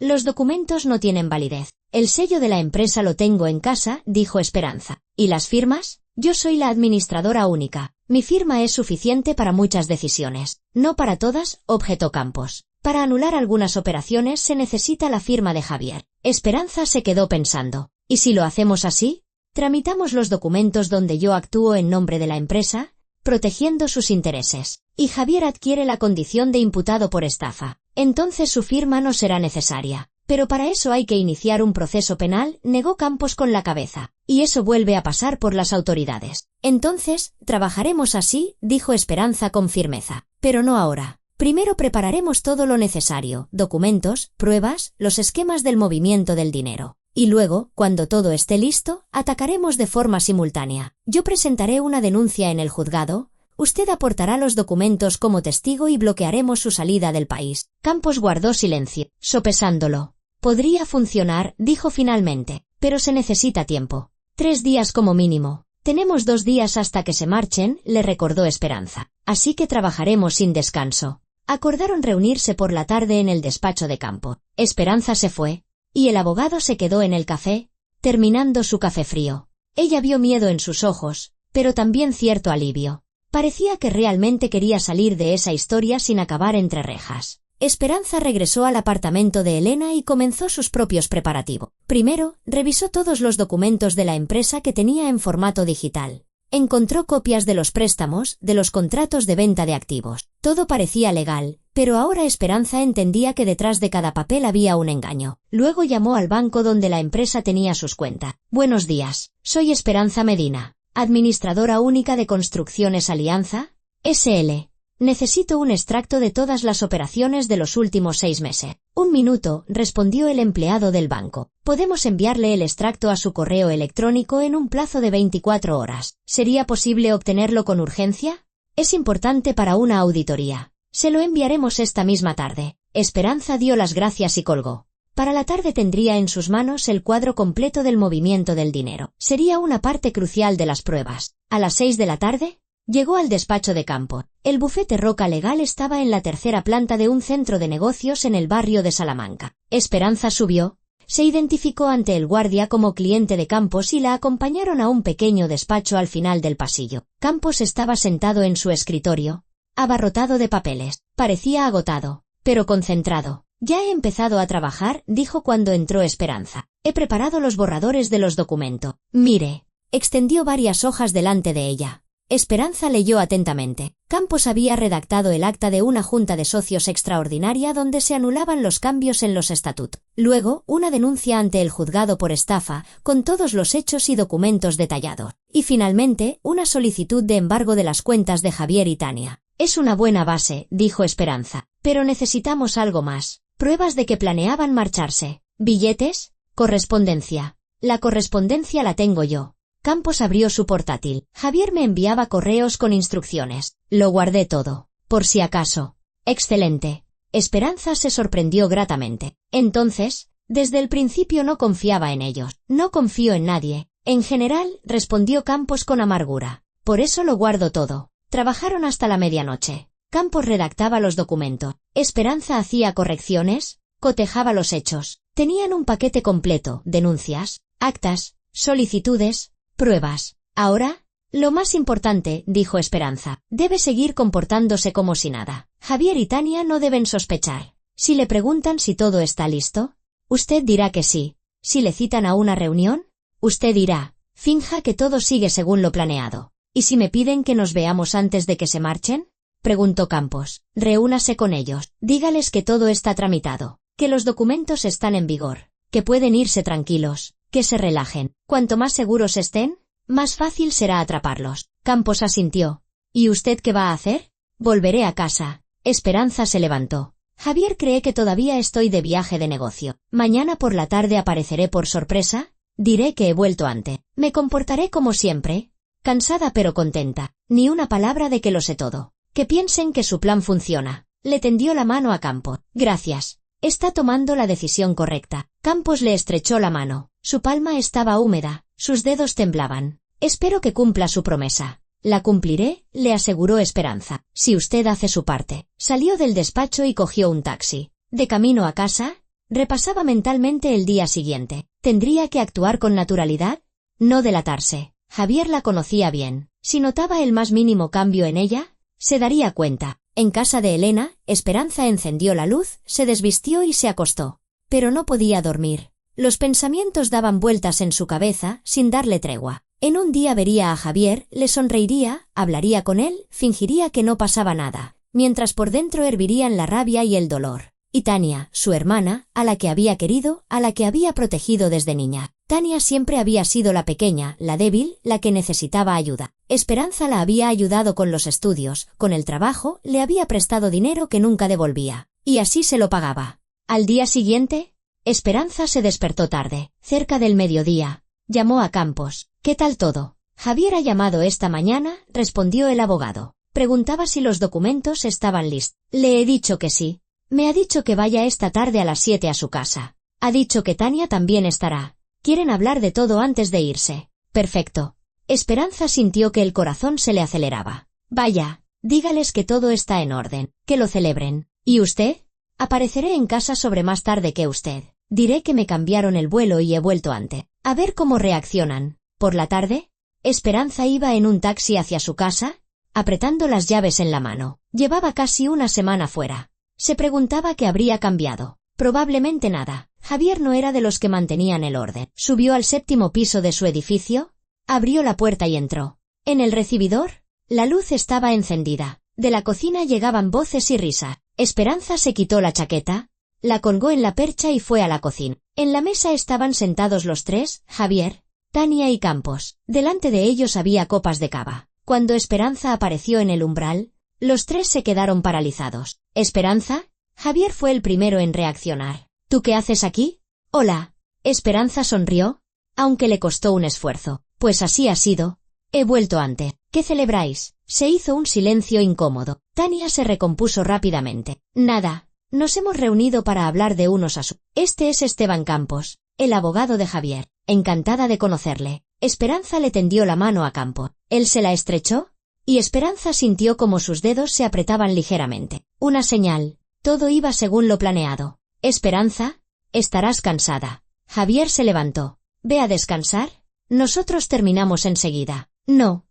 los documentos no tienen validez. El sello de la empresa lo tengo en casa, dijo Esperanza. ¿Y las firmas? Yo soy la administradora única. Mi firma es suficiente para muchas decisiones. No para todas, objetó Campos. Para anular algunas operaciones se necesita la firma de Javier. Esperanza se quedó pensando. ¿Y si lo hacemos así? Tramitamos los documentos donde yo actúo en nombre de la empresa, protegiendo sus intereses, y Javier adquiere la condición de imputado por estafa. Entonces su firma no será necesaria. Pero para eso hay que iniciar un proceso penal, negó Campos con la cabeza. Y eso vuelve a pasar por las autoridades. Entonces, trabajaremos así, dijo Esperanza con firmeza. Pero no ahora. Primero prepararemos todo lo necesario, documentos, pruebas, los esquemas del movimiento del dinero. Y luego, cuando todo esté listo, atacaremos de forma simultánea. Yo presentaré una denuncia en el juzgado, usted aportará los documentos como testigo y bloquearemos su salida del país. Campos guardó silencio, sopesándolo. Podría funcionar, dijo finalmente, pero se necesita tiempo. 3 días como mínimo. Tenemos 2 días hasta que se marchen, le recordó Esperanza. Así que trabajaremos sin descanso. Acordaron reunirse por la tarde en el despacho de Campos. Esperanza se fue, y el abogado se quedó en el café, terminando su café frío. Ella vio miedo en sus ojos, pero también cierto alivio. Parecía que realmente quería salir de esa historia sin acabar entre rejas. Esperanza regresó al apartamento de Elena y comenzó sus propios preparativos. Primero, revisó todos los documentos de la empresa que tenía en formato digital. Encontró copias de los préstamos, de los contratos de venta de activos. Todo parecía legal, pero ahora Esperanza entendía que detrás de cada papel había un engaño. Luego llamó al banco donde la empresa tenía sus cuentas. Buenos días, soy Esperanza Medina, administradora única de Construcciones Alianza, S.L. Necesito un extracto de todas las operaciones de los últimos 6 meses. 1 minuto, respondió el empleado del banco. Podemos enviarle el extracto a su correo electrónico en un plazo de 24 horas. ¿Sería posible obtenerlo con urgencia? Es importante para una auditoría. Se lo enviaremos esta misma tarde. Esperanza dio las gracias y colgó. Para la tarde tendría en sus manos el cuadro completo del movimiento del dinero. Sería una parte crucial de las pruebas. A las 6 de la tarde, llegó al despacho de Campos. El bufete Roca Legal estaba en la 3ª planta de un centro de negocios en el barrio de Salamanca. Esperanza subió, se identificó ante el guardia como cliente de Campos y la acompañaron a un pequeño despacho al final del pasillo. Campos estaba sentado en su escritorio, abarrotado de papeles. Parecía agotado, pero concentrado. Ya he empezado a trabajar, dijo cuando entró Esperanza. He preparado los borradores de los documentos. Mire. Extendió varias hojas delante de ella. Esperanza leyó atentamente. Campos había redactado el acta de una junta de socios extraordinaria donde se anulaban los cambios en los estatutos. Luego, una denuncia ante el juzgado por estafa, con todos los hechos y documentos detallados. Y finalmente, una solicitud de embargo de las cuentas de Javier y Tania. Es una buena base, dijo Esperanza. Pero necesitamos algo más. Pruebas de que planeaban marcharse. ¿Billetes? Correspondencia. La correspondencia la tengo yo. Campos abrió su portátil. Javier me enviaba correos con instrucciones. Lo guardé todo. Por si acaso. Excelente. Esperanza se sorprendió gratamente. Entonces, desde el principio no confiaba en ellos. No confío en nadie. En general, respondió Campos con amargura. Por eso lo guardo todo. Trabajaron hasta la medianoche. Campos redactaba los documentos. Esperanza hacía correcciones, cotejaba los hechos. Tenían un paquete completo, denuncias, actas, solicitudes, pruebas. Ahora, lo más importante, dijo Esperanza, debe seguir comportándose como si nada. Javier y Tania no deben sospechar. Si le preguntan si todo está listo, usted dirá que sí. Si le citan a una reunión, usted dirá, finja que todo sigue según lo planeado. ¿Y si me piden que nos veamos antes de que se marchen? Preguntó Campos. Reúnase con ellos. Dígales que todo está tramitado, que los documentos están en vigor, que pueden irse tranquilos, que se relajen. Cuanto más seguros estén, más fácil será atraparlos. Campos asintió. ¿Y usted qué va a hacer? Volveré a casa. Esperanza se levantó. Javier cree que todavía estoy de viaje de negocio. Mañana por la tarde apareceré por sorpresa, diré que he vuelto antes. Me comportaré como siempre, cansada pero contenta. Ni una palabra de que lo sé todo. Que piensen que su plan funciona. Le tendió la mano a Campos. Gracias. Está tomando la decisión correcta. Campos le estrechó la mano. Su palma estaba húmeda, sus dedos temblaban. Espero que cumpla su promesa. La cumpliré, le aseguró Esperanza, si usted hace su parte. Salió del despacho y cogió un taxi. De camino a casa, repasaba mentalmente el día siguiente. ¿Tendría que actuar con naturalidad? No delatarse. Javier la conocía bien. Si notaba el más mínimo cambio en ella, se daría cuenta. En casa de Elena, Esperanza encendió la luz, se desvistió y se acostó. Pero no podía dormir. Los pensamientos daban vueltas en su cabeza, sin darle tregua. En un día vería a Javier, le sonreiría, hablaría con él, fingiría que no pasaba nada, mientras por dentro hervirían la rabia y el dolor. Y Tania, su hermana, a la que había querido, a la que había protegido desde niña. Tania siempre había sido la pequeña, la débil, la que necesitaba ayuda. Esperanza la había ayudado con los estudios, con el trabajo, le había prestado dinero que nunca devolvía. Y así se lo pagaba. Al día siguiente, Esperanza se despertó tarde, cerca del mediodía. Llamó a Campos. ¿Qué tal todo? Javier ha llamado esta mañana, respondió el abogado. Preguntaba si los documentos estaban listos. Le he dicho que sí. Me ha dicho que vaya esta tarde a las 7 a su casa. Ha dicho que Tania también estará. Quieren hablar de todo antes de irse. Perfecto. Esperanza sintió que el corazón se le aceleraba. Vaya, dígales que todo está en orden, que lo celebren. ¿Y usted? Apareceré en casa sobre más tarde que usted. Diré que me cambiaron el vuelo y he vuelto antes. A ver cómo reaccionan. Por la tarde, Esperanza iba en un taxi hacia su casa, apretando las llaves en la mano. Llevaba casi una semana fuera. Se preguntaba qué habría cambiado. Probablemente nada. Javier no era de los que mantenían el orden. Subió al 7º piso de su edificio, abrió la puerta y entró. En el recibidor, la luz estaba encendida. De la cocina llegaban voces y risa. Esperanza se quitó la chaqueta, la colgó en la percha y fue a la cocina. En la mesa estaban sentados los tres, Javier, Tania y Campos. Delante de ellos había copas de cava. Cuando Esperanza apareció en el umbral, los tres se quedaron paralizados. ¿Esperanza? Javier fue el primero en reaccionar. ¿Tú qué haces aquí? Hola. Esperanza sonrió, aunque le costó un esfuerzo. Pues así ha sido. He vuelto antes. ¿Qué celebráis? Se hizo un silencio incómodo. Tania se recompuso rápidamente. Nada. Nos hemos reunido para hablar de unos asuntos. Este es Esteban Campos, el abogado de Javier. Encantada de conocerle. Esperanza le tendió la mano a Campos. Él se la estrechó, y Esperanza sintió como sus dedos se apretaban ligeramente. Una señal. Todo iba según lo planeado. Esperanza, estarás cansada. Javier se levantó. ¿Ve a descansar? Nosotros terminamos enseguida. No,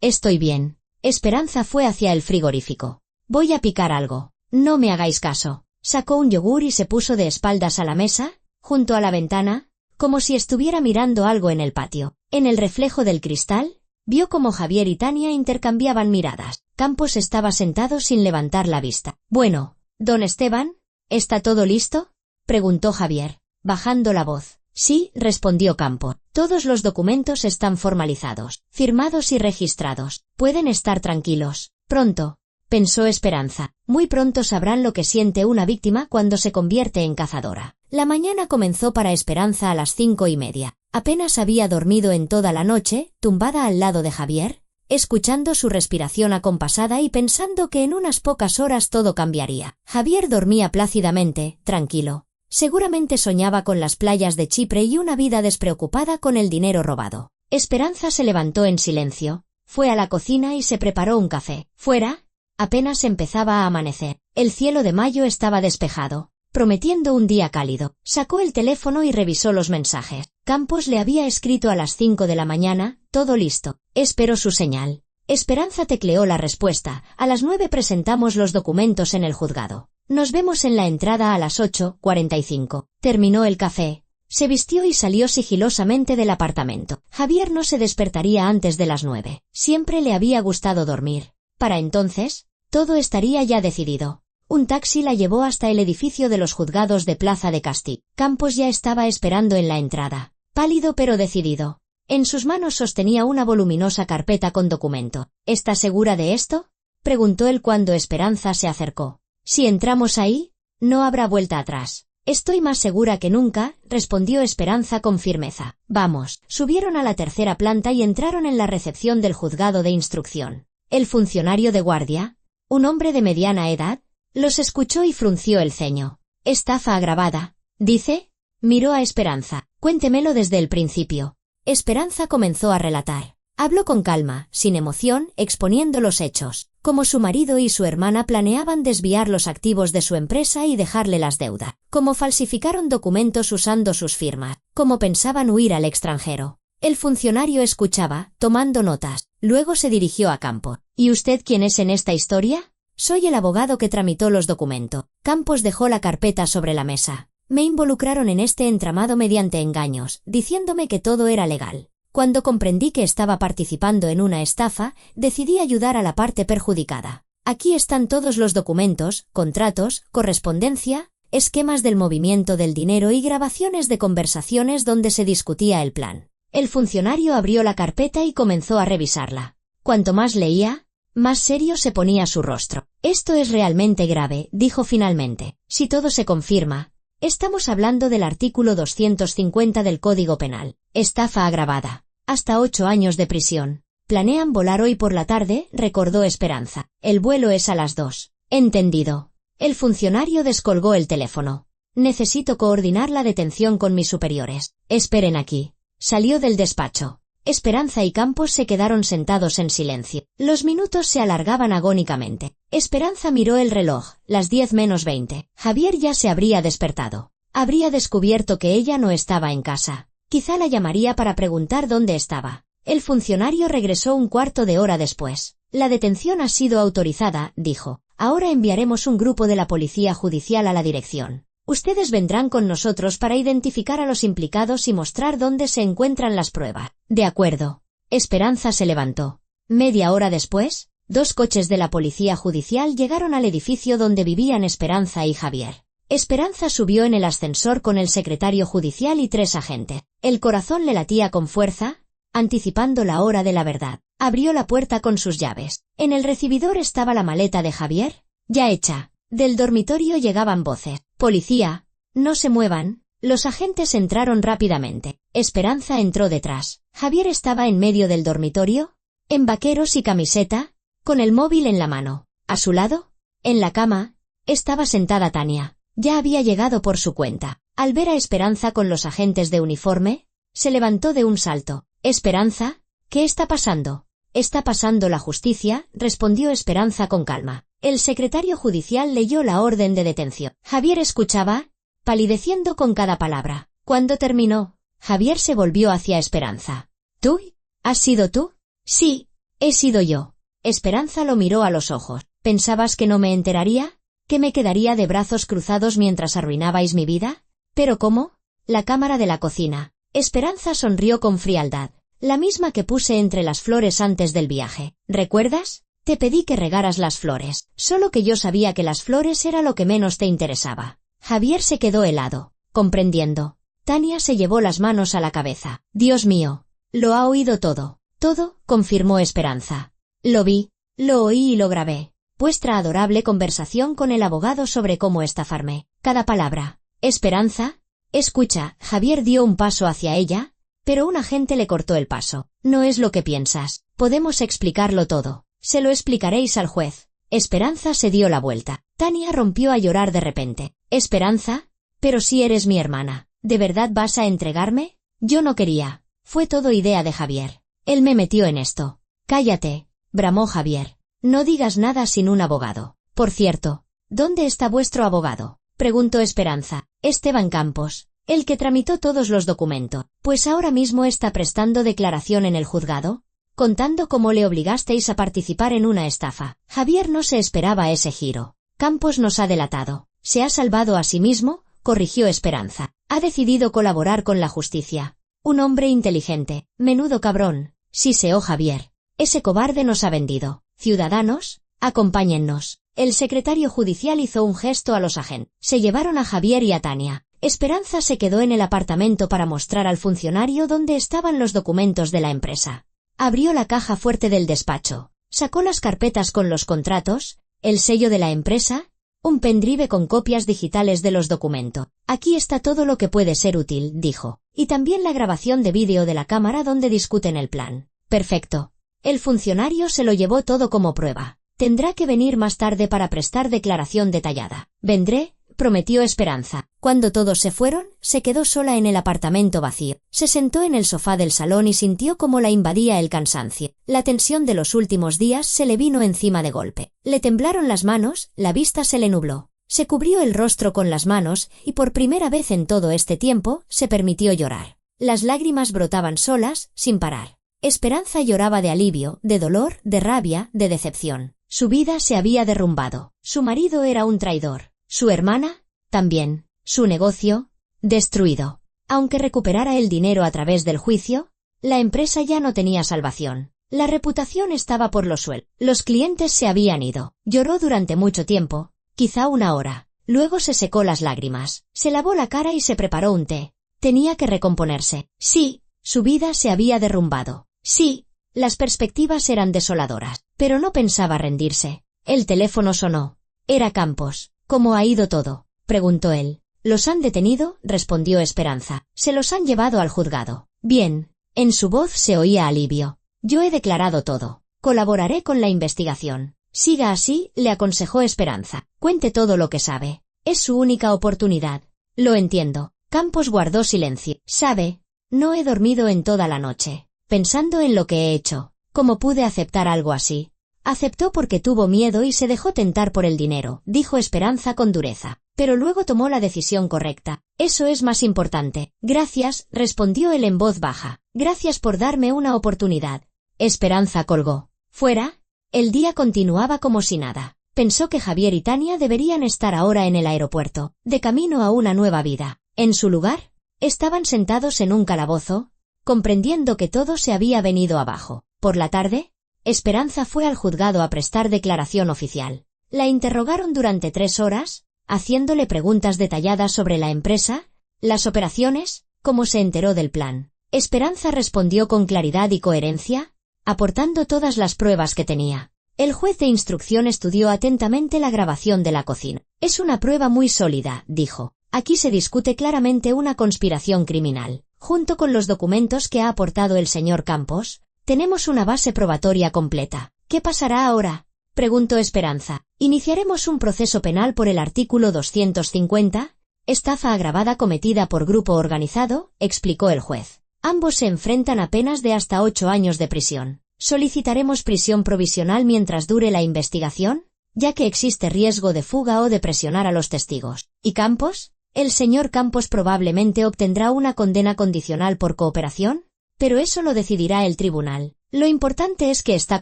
estoy bien. Esperanza fue hacia el frigorífico. Voy a picar algo. No me hagáis caso. Sacó un yogur y se puso de espaldas a la mesa, junto a la ventana, como si estuviera mirando algo en el patio. En el reflejo del cristal, vio como Javier y Tania intercambiaban miradas. Campos estaba sentado sin levantar la vista. Bueno, don Esteban, ¿está todo listo? Preguntó Javier, bajando la voz. Sí, respondió Campos. Todos los documentos están formalizados, firmados y registrados. Pueden estar tranquilos. Pronto, pensó Esperanza. Muy pronto sabrán lo que siente una víctima cuando se convierte en cazadora. La mañana comenzó para Esperanza a las 5:30. Apenas había dormido en toda la noche, tumbada al lado de Javier, escuchando su respiración acompasada y pensando que en unas pocas horas todo cambiaría. Javier dormía plácidamente, tranquilo. Seguramente soñaba con las playas de Chipre y una vida despreocupada con el dinero robado. Esperanza se levantó en silencio, fue a la cocina y se preparó un café. Fuera, apenas empezaba a amanecer. El cielo de mayo estaba despejado, prometiendo un día cálido. Sacó el teléfono y revisó los mensajes. Campos le había escrito a las 5 de la mañana, todo listo. Esperó su señal. Esperanza tecleó la respuesta. A las 9 presentamos los documentos en el juzgado. Nos vemos en la entrada a las 8:45. Terminó el café, se vistió y salió sigilosamente del apartamento. Javier no se despertaría antes de las 9. Siempre le había gustado dormir. Para entonces, todo estaría ya decidido. Un taxi la llevó hasta el edificio de los juzgados de Plaza de Castilla. Campos ya estaba esperando en la entrada, pálido pero decidido. En sus manos sostenía una voluminosa carpeta con documento. ¿Está segura de esto?, preguntó él cuando Esperanza se acercó. Si entramos ahí, no habrá vuelta atrás. Estoy más segura que nunca, respondió Esperanza con firmeza. Vamos. Subieron a la tercera planta y entraron en la recepción del juzgado de instrucción. El funcionario de guardia, un hombre de mediana edad, los escuchó y frunció el ceño. Estafa agravada, dice. Miró a Esperanza. Cuéntemelo desde el principio. Esperanza comenzó a relatar. Habló con calma, sin emoción, exponiendo los hechos, cómo su marido y su hermana planeaban desviar los activos de su empresa y dejarle las deudas, cómo falsificaron documentos usando sus firmas, cómo pensaban huir al extranjero. El funcionario escuchaba, tomando notas, luego se dirigió a Campos. ¿Y usted quién es en esta historia? Soy el abogado que tramitó los documentos. Campos dejó la carpeta sobre la mesa. Me involucraron en este entramado mediante engaños, diciéndome que todo era legal. Cuando comprendí que estaba participando en una estafa, decidí ayudar a la parte perjudicada. Aquí están todos los documentos, contratos, correspondencia, esquemas del movimiento del dinero y grabaciones de conversaciones donde se discutía el plan. El funcionario abrió la carpeta y comenzó a revisarla. Cuanto más leía, más serio se ponía su rostro. Esto es realmente grave, dijo finalmente. Si todo se confirma, estamos hablando del artículo 250 del Código Penal. Estafa agravada. Hasta 8 años de prisión. Planean volar hoy por la tarde, recordó Esperanza. El vuelo es a las 2. Entendido. El funcionario descolgó el teléfono. Necesito coordinar la detención con mis superiores. Esperen aquí. Salió del despacho. Esperanza y Campos se quedaron sentados en silencio. Los minutos se alargaban agónicamente. Esperanza miró el reloj, las 10 menos 20. Javier ya se habría despertado. Habría descubierto que ella no estaba en casa. Quizá la llamaría para preguntar dónde estaba. El funcionario regresó un cuarto de hora después. La detención ha sido autorizada, dijo. Ahora enviaremos un grupo de la policía judicial a la dirección. Ustedes vendrán con nosotros para identificar a los implicados y mostrar dónde se encuentran las pruebas. De acuerdo. Esperanza se levantó. Media hora después, 2 coches de la policía judicial llegaron al edificio donde vivían Esperanza y Javier. Esperanza subió en el ascensor con el secretario judicial y 3 agentes. El corazón le latía con fuerza, anticipando la hora de la verdad. Abrió la puerta con sus llaves. En el recibidor estaba la maleta de Javier, ya hecha. Del dormitorio llegaban voces. Policía, no se muevan. Los agentes entraron rápidamente. Esperanza entró detrás. Javier estaba en medio del dormitorio, en vaqueros y camiseta, con el móvil en la mano. A su lado, en la cama, estaba sentada Tania. Ya había llegado por su cuenta. Al ver a Esperanza con los agentes de uniforme, se levantó de un salto. «Esperanza, ¿qué está pasando?» «Está pasando la justicia», respondió Esperanza con calma. El secretario judicial leyó la orden de detención. Javier escuchaba, palideciendo con cada palabra. Cuando terminó, Javier se volvió hacia Esperanza. «¿Tú? ¿Has sido tú?» «Sí, he sido yo». Esperanza lo miró a los ojos. «¿Pensabas que no me enteraría? ¿Que me quedaría de brazos cruzados mientras arruinabais mi vida?» «¿Pero cómo?» «La cámara de la cocina». Esperanza sonrió con frialdad. «La misma que puse entre las flores antes del viaje. ¿Recuerdas? Te pedí que regaras las flores, solo que yo sabía que las flores era lo que menos te interesaba». Javier se quedó helado, comprendiendo. Tania se llevó las manos a la cabeza. «Dios mío, lo ha oído todo». «Todo», confirmó Esperanza. «Lo vi, lo oí y lo grabé. Vuestra adorable conversación con el abogado sobre cómo estafarme. Cada palabra». «Esperanza, escucha». Javier dio un paso hacia ella, pero un agente le cortó el paso. «No es lo que piensas. Podemos explicarlo todo. Se lo explicaréis al juez». Esperanza se dio la vuelta. Tania rompió a llorar de repente. «Esperanza, pero si eres mi hermana, ¿de verdad vas a entregarme?» «Yo no quería. Fue todo idea de Javier. Él me metió en esto». «Cállate», bramó Javier. «No digas nada sin un abogado. Por cierto, ¿dónde está vuestro abogado?», preguntó Esperanza. «Esteban Campos, el que tramitó todos los documentos. Pues ahora mismo está prestando declaración en el juzgado, contando cómo le obligasteis a participar en una estafa». Javier no se esperaba ese giro. «Campos nos ha delatado. Se ha salvado a sí mismo», corrigió Esperanza. «Ha decidido colaborar con la justicia. Un hombre inteligente. Menudo cabrón», siseó Javier. «Ese cobarde nos ha vendido. Ciudadanos, acompáñennos». El secretario judicial hizo un gesto a los agentes. Se llevaron a Javier y a Tania. Esperanza se quedó en el apartamento para mostrar al funcionario dónde estaban los documentos de la empresa. Abrió la caja fuerte del despacho, sacó las carpetas con los contratos, el sello de la empresa, Un pendrive con copias digitales de los documentos. Aquí está todo lo que puede ser útil, dijo. Y también la grabación de vídeo de la cámara donde discuten el plan. Perfecto. El funcionario se lo llevó todo como prueba. Tendrá que venir más tarde para prestar declaración detallada. Vendré, prometió Esperanza. Cuando todos se fueron, se quedó sola en el apartamento vacío. Se sentó en el sofá del salón y sintió cómo la invadía el cansancio. La tensión de los últimos días se le vino encima de golpe. Le temblaron las manos, la vista se le nubló. Se cubrió el rostro con las manos y por primera vez en todo este tiempo se permitió llorar. Las lágrimas brotaban solas, sin parar. Esperanza lloraba de alivio, de dolor, de rabia, de decepción. Su vida se había derrumbado. Su marido era un traidor. Su hermana, también. Su negocio, destruido. Aunque recuperara el dinero a través del juicio, la empresa ya no tenía salvación. La reputación estaba por los suelos. Los clientes se habían ido. Lloró durante mucho tiempo, quizá una hora. Luego se secó las lágrimas. Se lavó la cara y se preparó un té. Tenía que recomponerse. Sí, su vida se había derrumbado. Sí, las perspectivas eran desoladoras. Pero no pensaba rendirse. El teléfono sonó. Era Campos. ¿Cómo ha ido todo?, preguntó él. ¿Los han detenido?, respondió Esperanza. Se los han llevado al juzgado. Bien. En su voz se oía alivio. Yo he declarado todo. Colaboraré con la investigación. Siga así, le aconsejó Esperanza. Cuente todo lo que sabe. Es su única oportunidad. Lo entiendo. Campos guardó silencio. Sabe, no he dormido en toda la noche, pensando en lo que he hecho. ¿Cómo pude aceptar algo así? Aceptó porque tuvo miedo y se dejó tentar por el dinero, dijo Esperanza con dureza. Pero luego tomó la decisión correcta. Eso es más importante. Gracias, respondió él en voz baja. Gracias por darme una oportunidad. Esperanza colgó. Fuera, el día continuaba como si nada. Pensó que Javier y Tania deberían estar ahora en el aeropuerto, de camino a una nueva vida. En su lugar, estaban sentados en un calabozo, comprendiendo que todo se había venido abajo. Por la tarde, Esperanza fue al juzgado a prestar declaración oficial. La interrogaron durante 3 horas, haciéndole preguntas detalladas sobre la empresa, las operaciones, cómo se enteró del plan. Esperanza respondió con claridad y coherencia, aportando todas las pruebas que tenía. El juez de instrucción estudió atentamente la grabación de la cocina. Es una prueba muy sólida, dijo. Aquí se discute claramente una conspiración criminal. Junto con los documentos que ha aportado el señor Campos, tenemos una base probatoria completa. ¿Qué pasará ahora?, preguntó Esperanza. Iniciaremos un proceso penal por el artículo 250, estafa agravada cometida por grupo organizado, explicó el juez. Ambos se enfrentan a penas de hasta 8 años de prisión. Solicitaremos prisión provisional mientras dure la investigación, ya que existe riesgo de fuga o de presionar a los testigos. ¿Y Campos? El señor Campos probablemente obtendrá una condena condicional por cooperación, pero eso lo decidirá el tribunal. Lo importante es que está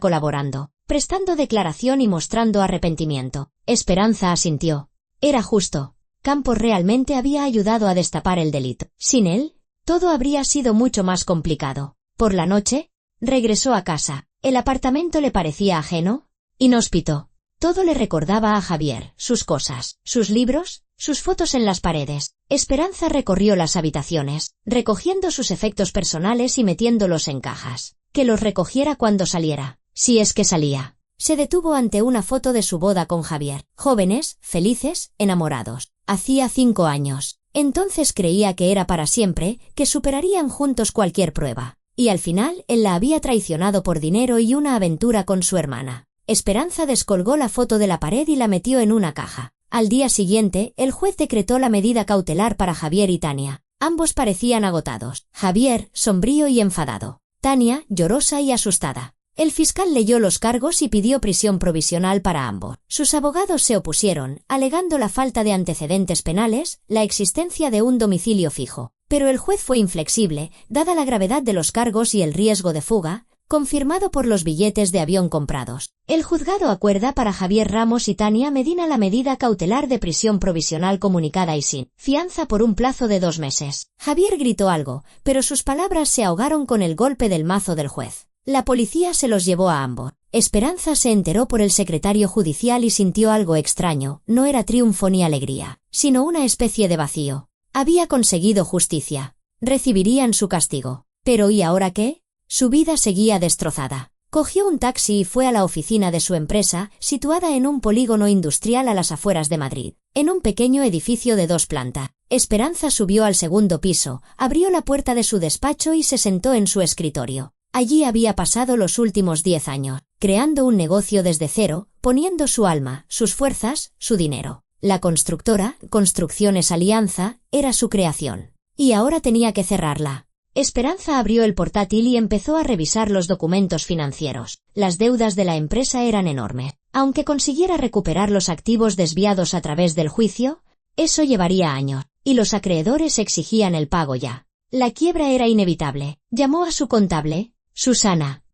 colaborando, prestando declaración y mostrando arrepentimiento. Esperanza asintió. Era justo. Campos realmente había ayudado a destapar el delito. Sin él, todo habría sido mucho más complicado. Por la noche, regresó a casa. El apartamento le parecía ajeno, inhóspito. Todo le recordaba a Javier, sus cosas, sus libros, sus fotos en las paredes. Esperanza recorrió las habitaciones, recogiendo sus efectos personales y metiéndolos en cajas. Que los recogiera cuando saliera, si es que salía. Se detuvo ante una foto de su boda con Javier. Jóvenes, felices, enamorados. Hacía 5 años. Entonces creía que era para siempre, que superarían juntos cualquier prueba. Y al final, él la había traicionado por dinero y una aventura con su hermana. Esperanza descolgó la foto de la pared y la metió en una caja. Al día siguiente, el juez decretó la medida cautelar para Javier y Tania. Ambos parecían agotados. Javier, sombrío y enfadado. Tania, llorosa y asustada. El fiscal leyó los cargos y pidió prisión provisional para ambos. Sus abogados se opusieron, alegando la falta de antecedentes penales, la existencia de un domicilio fijo. Pero el juez fue inflexible, dada la gravedad de los cargos y el riesgo de fuga, confirmado por los billetes de avión comprados. El juzgado acuerda para Javier Ramos y Tania Medina la medida cautelar de prisión provisional comunicada y sin fianza por un plazo de 2 meses. Javier gritó algo, pero sus palabras se ahogaron con el golpe del mazo del juez. La policía se los llevó a ambos. Esperanza se enteró por el secretario judicial y sintió algo extraño. No era triunfo ni alegría, sino una especie de vacío. Había conseguido justicia. Recibirían su castigo. Pero ¿y ahora qué? Su vida seguía destrozada. Cogió un taxi y fue a la oficina de su empresa, situada en un polígono industrial a las afueras de Madrid, en un pequeño edificio de 2 plantas. Esperanza subió al segundo piso, abrió la puerta de su despacho y se sentó en su escritorio. Allí había pasado los últimos 10 años, creando un negocio desde cero, poniendo su alma, sus fuerzas, su dinero. La constructora, Construcciones Alianza, era su creación. Y ahora tenía que cerrarla. Esperanza abrió el portátil y empezó a revisar los documentos financieros. Las deudas de la empresa eran enormes. Aunque consiguiera recuperar los activos desviados a través del juicio, eso llevaría años, y los acreedores exigían el pago ya. La quiebra era inevitable. Llamó a su contable. Susana,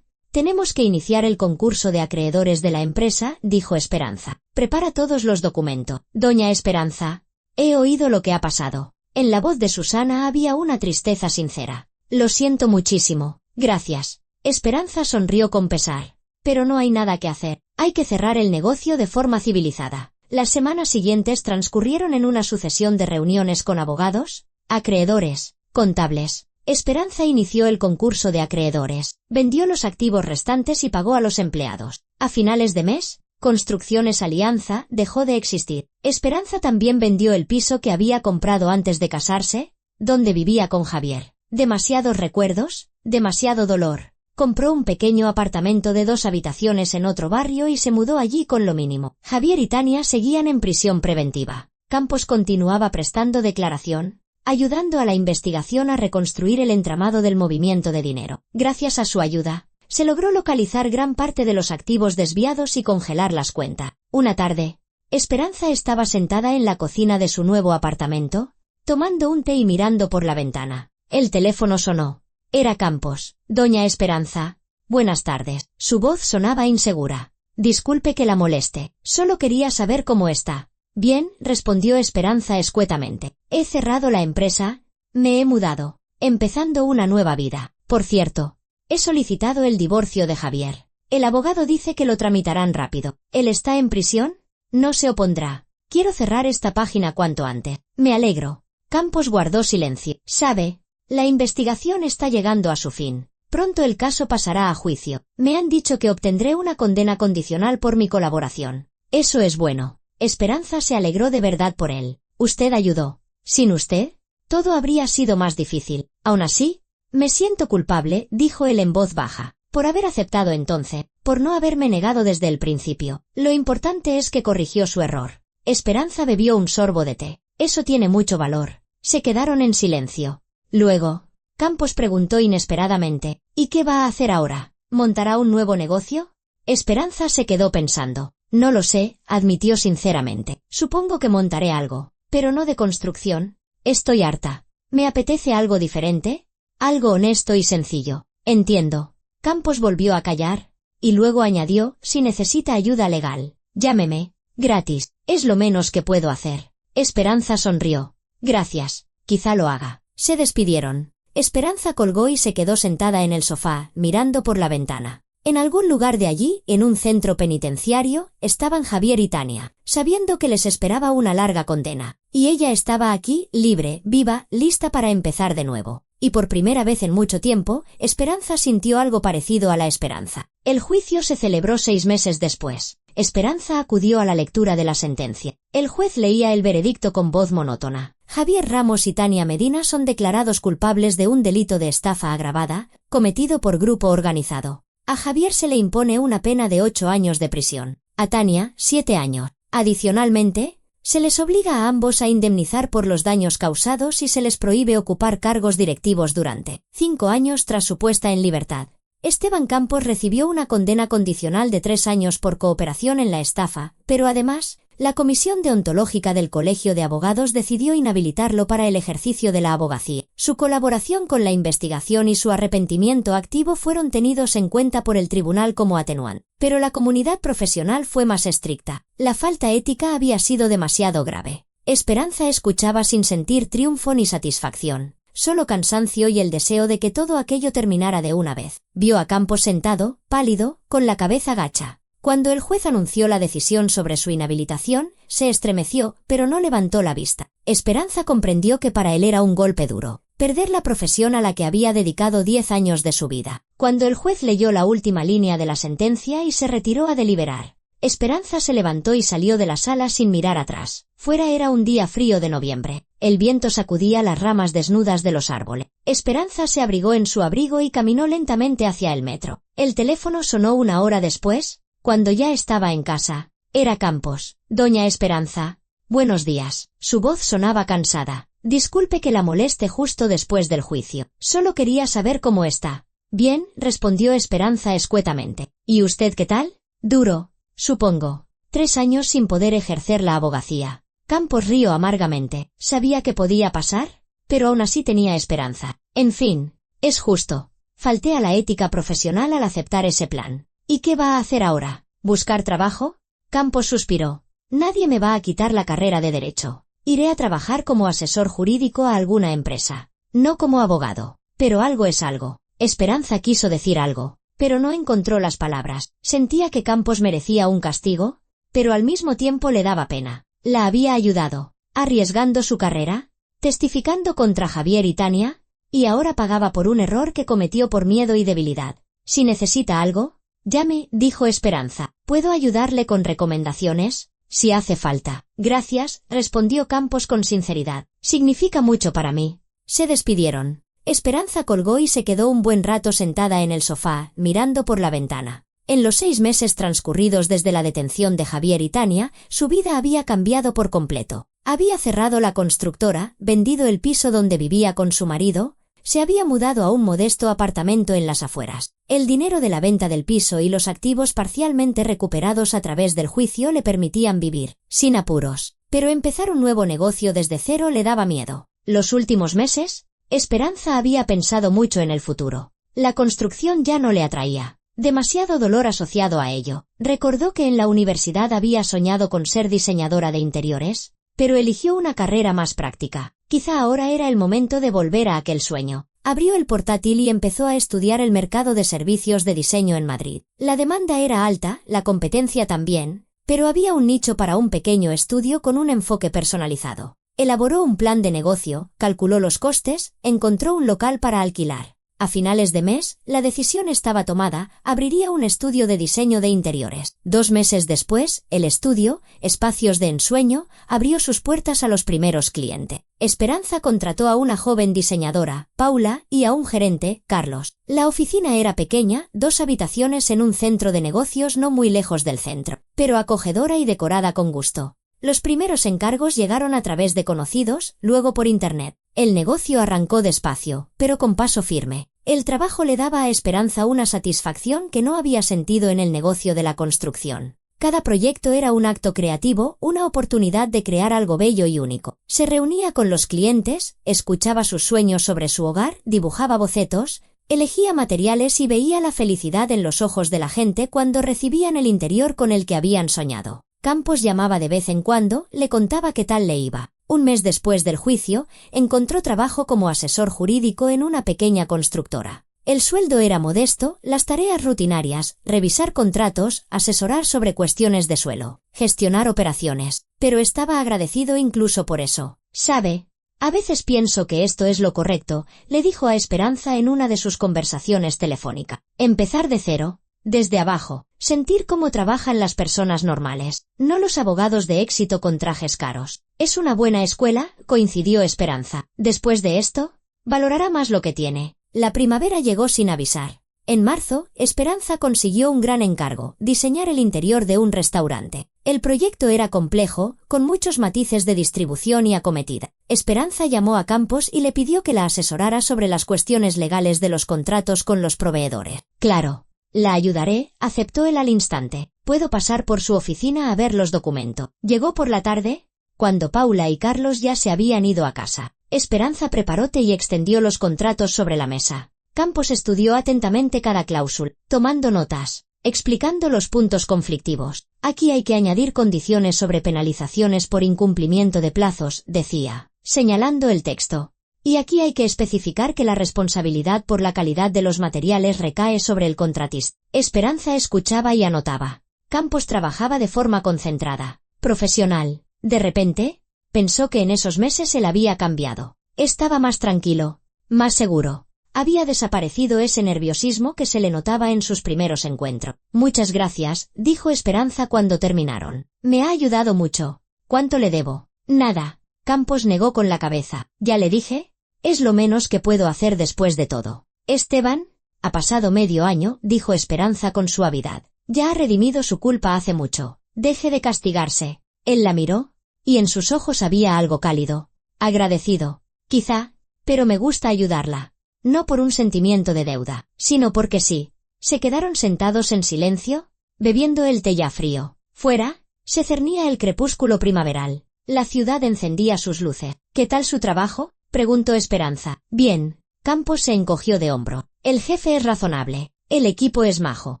tenemos que iniciar el concurso de acreedores de la empresa, dijo Esperanza. Prepara todos los documentos. Doña Esperanza, he oído lo que ha pasado. En la voz de Susana había una tristeza sincera. Lo siento muchísimo. Gracias. Esperanza sonrió con pesar. Pero no hay nada que hacer. Hay que cerrar el negocio de forma civilizada. Las semanas siguientes transcurrieron en una sucesión de reuniones con abogados, acreedores, contables. Esperanza inició el concurso de acreedores, vendió los activos restantes y pagó a los empleados. A finales de mes, Construcciones Alianza dejó de existir. Esperanza también vendió el piso que había comprado antes de casarse, donde vivía con Javier. Demasiados recuerdos, demasiado dolor. Compró un pequeño apartamento de 2 habitaciones en otro barrio y se mudó allí con lo mínimo. Javier y Tania seguían en prisión preventiva. Campos continuaba prestando declaración, ayudando a la investigación a reconstruir el entramado del movimiento de dinero. Gracias a su ayuda, se logró localizar gran parte de los activos desviados y congelar las cuentas. Una tarde, Esperanza estaba sentada en la cocina de su nuevo apartamento, tomando un té y mirando por la ventana. El teléfono sonó. Era Campos. Doña Esperanza, buenas tardes. Su voz sonaba insegura. Disculpe que la moleste. Solo quería saber cómo está. Bien, respondió Esperanza escuetamente. He cerrado la empresa, me he mudado, empezando una nueva vida. Por cierto, he solicitado el divorcio de Javier. El abogado dice que lo tramitarán rápido. ¿Él está en prisión? No se opondrá. Quiero cerrar esta página cuanto antes. Me alegro. Campos guardó silencio. Sabe, la investigación está llegando a su fin. Pronto el caso pasará a juicio. Me han dicho que obtendré una condena condicional por mi colaboración. Eso es bueno. Esperanza se alegró de verdad por él. Usted ayudó. Sin usted, todo habría sido más difícil. Aún así, me siento culpable, dijo él en voz baja, por haber aceptado entonces, por no haberme negado desde el principio. Lo importante es que corrigió su error. Esperanza bebió un sorbo de té. Eso tiene mucho valor. Se quedaron en silencio. Luego, Campos preguntó inesperadamente, ¿y qué va a hacer ahora? ¿Montará un nuevo negocio? Esperanza se quedó pensando. No lo sé, admitió sinceramente. Supongo que montaré algo, pero no de construcción. Estoy harta. ¿Me apetece algo diferente? Algo honesto y sencillo. Entiendo. Campos volvió a callar, y luego añadió, si necesita ayuda legal, llámeme. Gratis. Es lo menos que puedo hacer. Esperanza sonrió. Gracias. Quizá lo haga. Se despidieron. Esperanza colgó y se quedó sentada en el sofá, mirando por la ventana. En algún lugar de allí, en un centro penitenciario, estaban Javier y Tania, sabiendo que les esperaba una larga condena. Y ella estaba aquí, libre, viva, lista para empezar de nuevo. Y por primera vez en mucho tiempo, Esperanza sintió algo parecido a la esperanza. El juicio se celebró 6 meses después. Esperanza acudió a la lectura de la sentencia. El juez leía el veredicto con voz monótona. Javier Ramos y Tania Medina son declarados culpables de un delito de estafa agravada, cometido por grupo organizado. A Javier se le impone una pena de 8 años de prisión. A Tania, 7 años. Adicionalmente, se les obliga a ambos a indemnizar por los daños causados y se les prohíbe ocupar cargos directivos durante 5 años tras su puesta en libertad. Esteban Campos recibió una condena condicional de 3 años por cooperación en la estafa, pero además, la Comisión Deontológica del Colegio de Abogados decidió inhabilitarlo para el ejercicio de la abogacía. Su colaboración con la investigación y su arrepentimiento activo fueron tenidos en cuenta por el tribunal como atenuante. Pero la comunidad profesional fue más estricta. La falta ética había sido demasiado grave. Esperanza escuchaba sin sentir triunfo ni satisfacción, solo cansancio y el deseo de que todo aquello terminara de una vez. Vio a Campos sentado, pálido, con la cabeza gacha. Cuando el juez anunció la decisión sobre su inhabilitación, se estremeció, pero no levantó la vista. Esperanza comprendió que para él era un golpe duro, perder la profesión a la que había dedicado 10 años de su vida. Cuando el juez leyó la última línea de la sentencia y se retiró a deliberar, Esperanza se levantó y salió de la sala sin mirar atrás. Fuera era un día frío de noviembre. El viento sacudía las ramas desnudas de los árboles. Esperanza se abrigó en su abrigo y caminó lentamente hacia el metro. El teléfono sonó una hora después, cuando ya estaba en casa. Era Campos. Doña Esperanza. Buenos días. Su voz sonaba cansada. Disculpe que la moleste justo después del juicio. Solo quería saber cómo está. Bien, respondió Esperanza escuetamente. ¿Y usted qué tal? Duro, supongo. 3 años sin poder ejercer la abogacía. Campos rió amargamente. Sabía que podía pasar, pero aún así tenía esperanza. En fin, es justo. Falté a la ética profesional al aceptar ese plan. ¿Y qué va a hacer ahora? ¿Buscar trabajo? Campos suspiró. Nadie me va a quitar la carrera de Derecho. Iré a trabajar como asesor jurídico a alguna empresa. No como abogado. Pero algo es algo. Esperanza quiso decir algo, pero no encontró las palabras. Sentía que Campos merecía un castigo, pero al mismo tiempo le daba pena. La había ayudado, arriesgando su carrera, testificando contra Javier y Tania, y ahora pagaba por un error que cometió por miedo y debilidad. Si necesita algo, llame, dijo Esperanza. ¿Puedo ayudarle con recomendaciones? Si hace falta. Gracias, respondió Campos con sinceridad. Significa mucho para mí. Se despidieron. Esperanza colgó y se quedó un buen rato sentada en el sofá, mirando por la ventana. En los 6 meses transcurridos desde la detención de Javier y Tania, su vida había cambiado por completo. Había cerrado la constructora, vendido el piso donde vivía con su marido, se había mudado a un modesto apartamento en las afueras. El dinero de la venta del piso y los activos parcialmente recuperados a través del juicio le permitían vivir, sin apuros. Pero empezar un nuevo negocio desde cero le daba miedo. Los últimos meses, Esperanza había pensado mucho en el futuro. La construcción ya no le atraía. Demasiado dolor asociado a ello. Recordó que en la universidad había soñado con ser diseñadora de interiores, pero eligió una carrera más práctica. Quizá ahora era el momento de volver a aquel sueño. Abrió el portátil y empezó a estudiar el mercado de servicios de diseño en Madrid. La demanda era alta, la competencia también, pero había un nicho para un pequeño estudio con un enfoque personalizado. Elaboró un plan de negocio, calculó los costes, encontró un local para alquilar. A finales de mes, la decisión estaba tomada, abriría un estudio de diseño de interiores. 2 meses después, el estudio, Espacios de Ensueño, abrió sus puertas a los primeros clientes. Esperanza contrató a una joven diseñadora, Paula, y a un gerente, Carlos. La oficina era pequeña, 2 habitaciones en un centro de negocios no muy lejos del centro, pero acogedora y decorada con gusto. Los primeros encargos llegaron a través de conocidos, luego por internet. El negocio arrancó despacio, pero con paso firme. El trabajo le daba a Esperanza una satisfacción que no había sentido en el negocio de la construcción. Cada proyecto era un acto creativo, una oportunidad de crear algo bello y único. Se reunía con los clientes, escuchaba sus sueños sobre su hogar, dibujaba bocetos, elegía materiales y veía la felicidad en los ojos de la gente cuando recibían el interior con el que habían soñado. Campos llamaba de vez en cuando, le contaba qué tal le iba. Un mes después del juicio, encontró trabajo como asesor jurídico en una pequeña constructora. El sueldo era modesto, las tareas rutinarias, revisar contratos, asesorar sobre cuestiones de suelo, gestionar operaciones, pero estaba agradecido incluso por eso. «Sabe, a veces pienso que esto es lo correcto», le dijo a Esperanza en una de sus conversaciones telefónicas. Empezar de cero, desde abajo, sentir cómo trabajan las personas normales, no los abogados de éxito con trajes caros. Es una buena escuela, coincidió Esperanza. Después de esto, valorará más lo que tiene. La primavera llegó sin avisar. En marzo, Esperanza consiguió un gran encargo, diseñar el interior de un restaurante. El proyecto era complejo, con muchos matices de distribución y acometida. Esperanza llamó a Campos y le pidió que la asesorara sobre las cuestiones legales de los contratos con los proveedores. Claro. La ayudaré, aceptó él al instante. Puedo pasar por su oficina a ver los documentos. Llegó por la tarde, cuando Paula y Carlos ya se habían ido a casa. Esperanza preparó té y extendió los contratos sobre la mesa. Campos estudió atentamente cada cláusula, tomando notas, explicando los puntos conflictivos. Aquí hay que añadir condiciones sobre penalizaciones por incumplimiento de plazos, decía, señalando el texto. Y aquí hay que especificar que la responsabilidad por la calidad de los materiales recae sobre el contratista. Esperanza escuchaba y anotaba. Campos trabajaba de forma concentrada, profesional. De repente, pensó que en esos meses él había cambiado. Estaba más tranquilo, más seguro. Había desaparecido ese nerviosismo que se le notaba en sus primeros encuentros. Muchas gracias, dijo Esperanza cuando terminaron. Me ha ayudado mucho. ¿Cuánto le debo? Nada. Campos negó con la cabeza. ¿Ya le dije? Es lo menos que puedo hacer después de todo. Esteban, ha pasado medio año, dijo Esperanza con suavidad. Ya ha redimido su culpa hace mucho. Deje de castigarse. Él la miró, y en sus ojos había algo cálido. Agradecido. Quizá, pero me gusta ayudarla. No por un sentimiento de deuda, sino porque sí. Se quedaron sentados en silencio, bebiendo el té ya frío. Fuera, se cernía el crepúsculo primaveral. La ciudad encendía sus luces. ¿Qué tal su trabajo?, preguntó Esperanza. Bien. Campos se encogió de hombro. El jefe es razonable. El equipo es majo.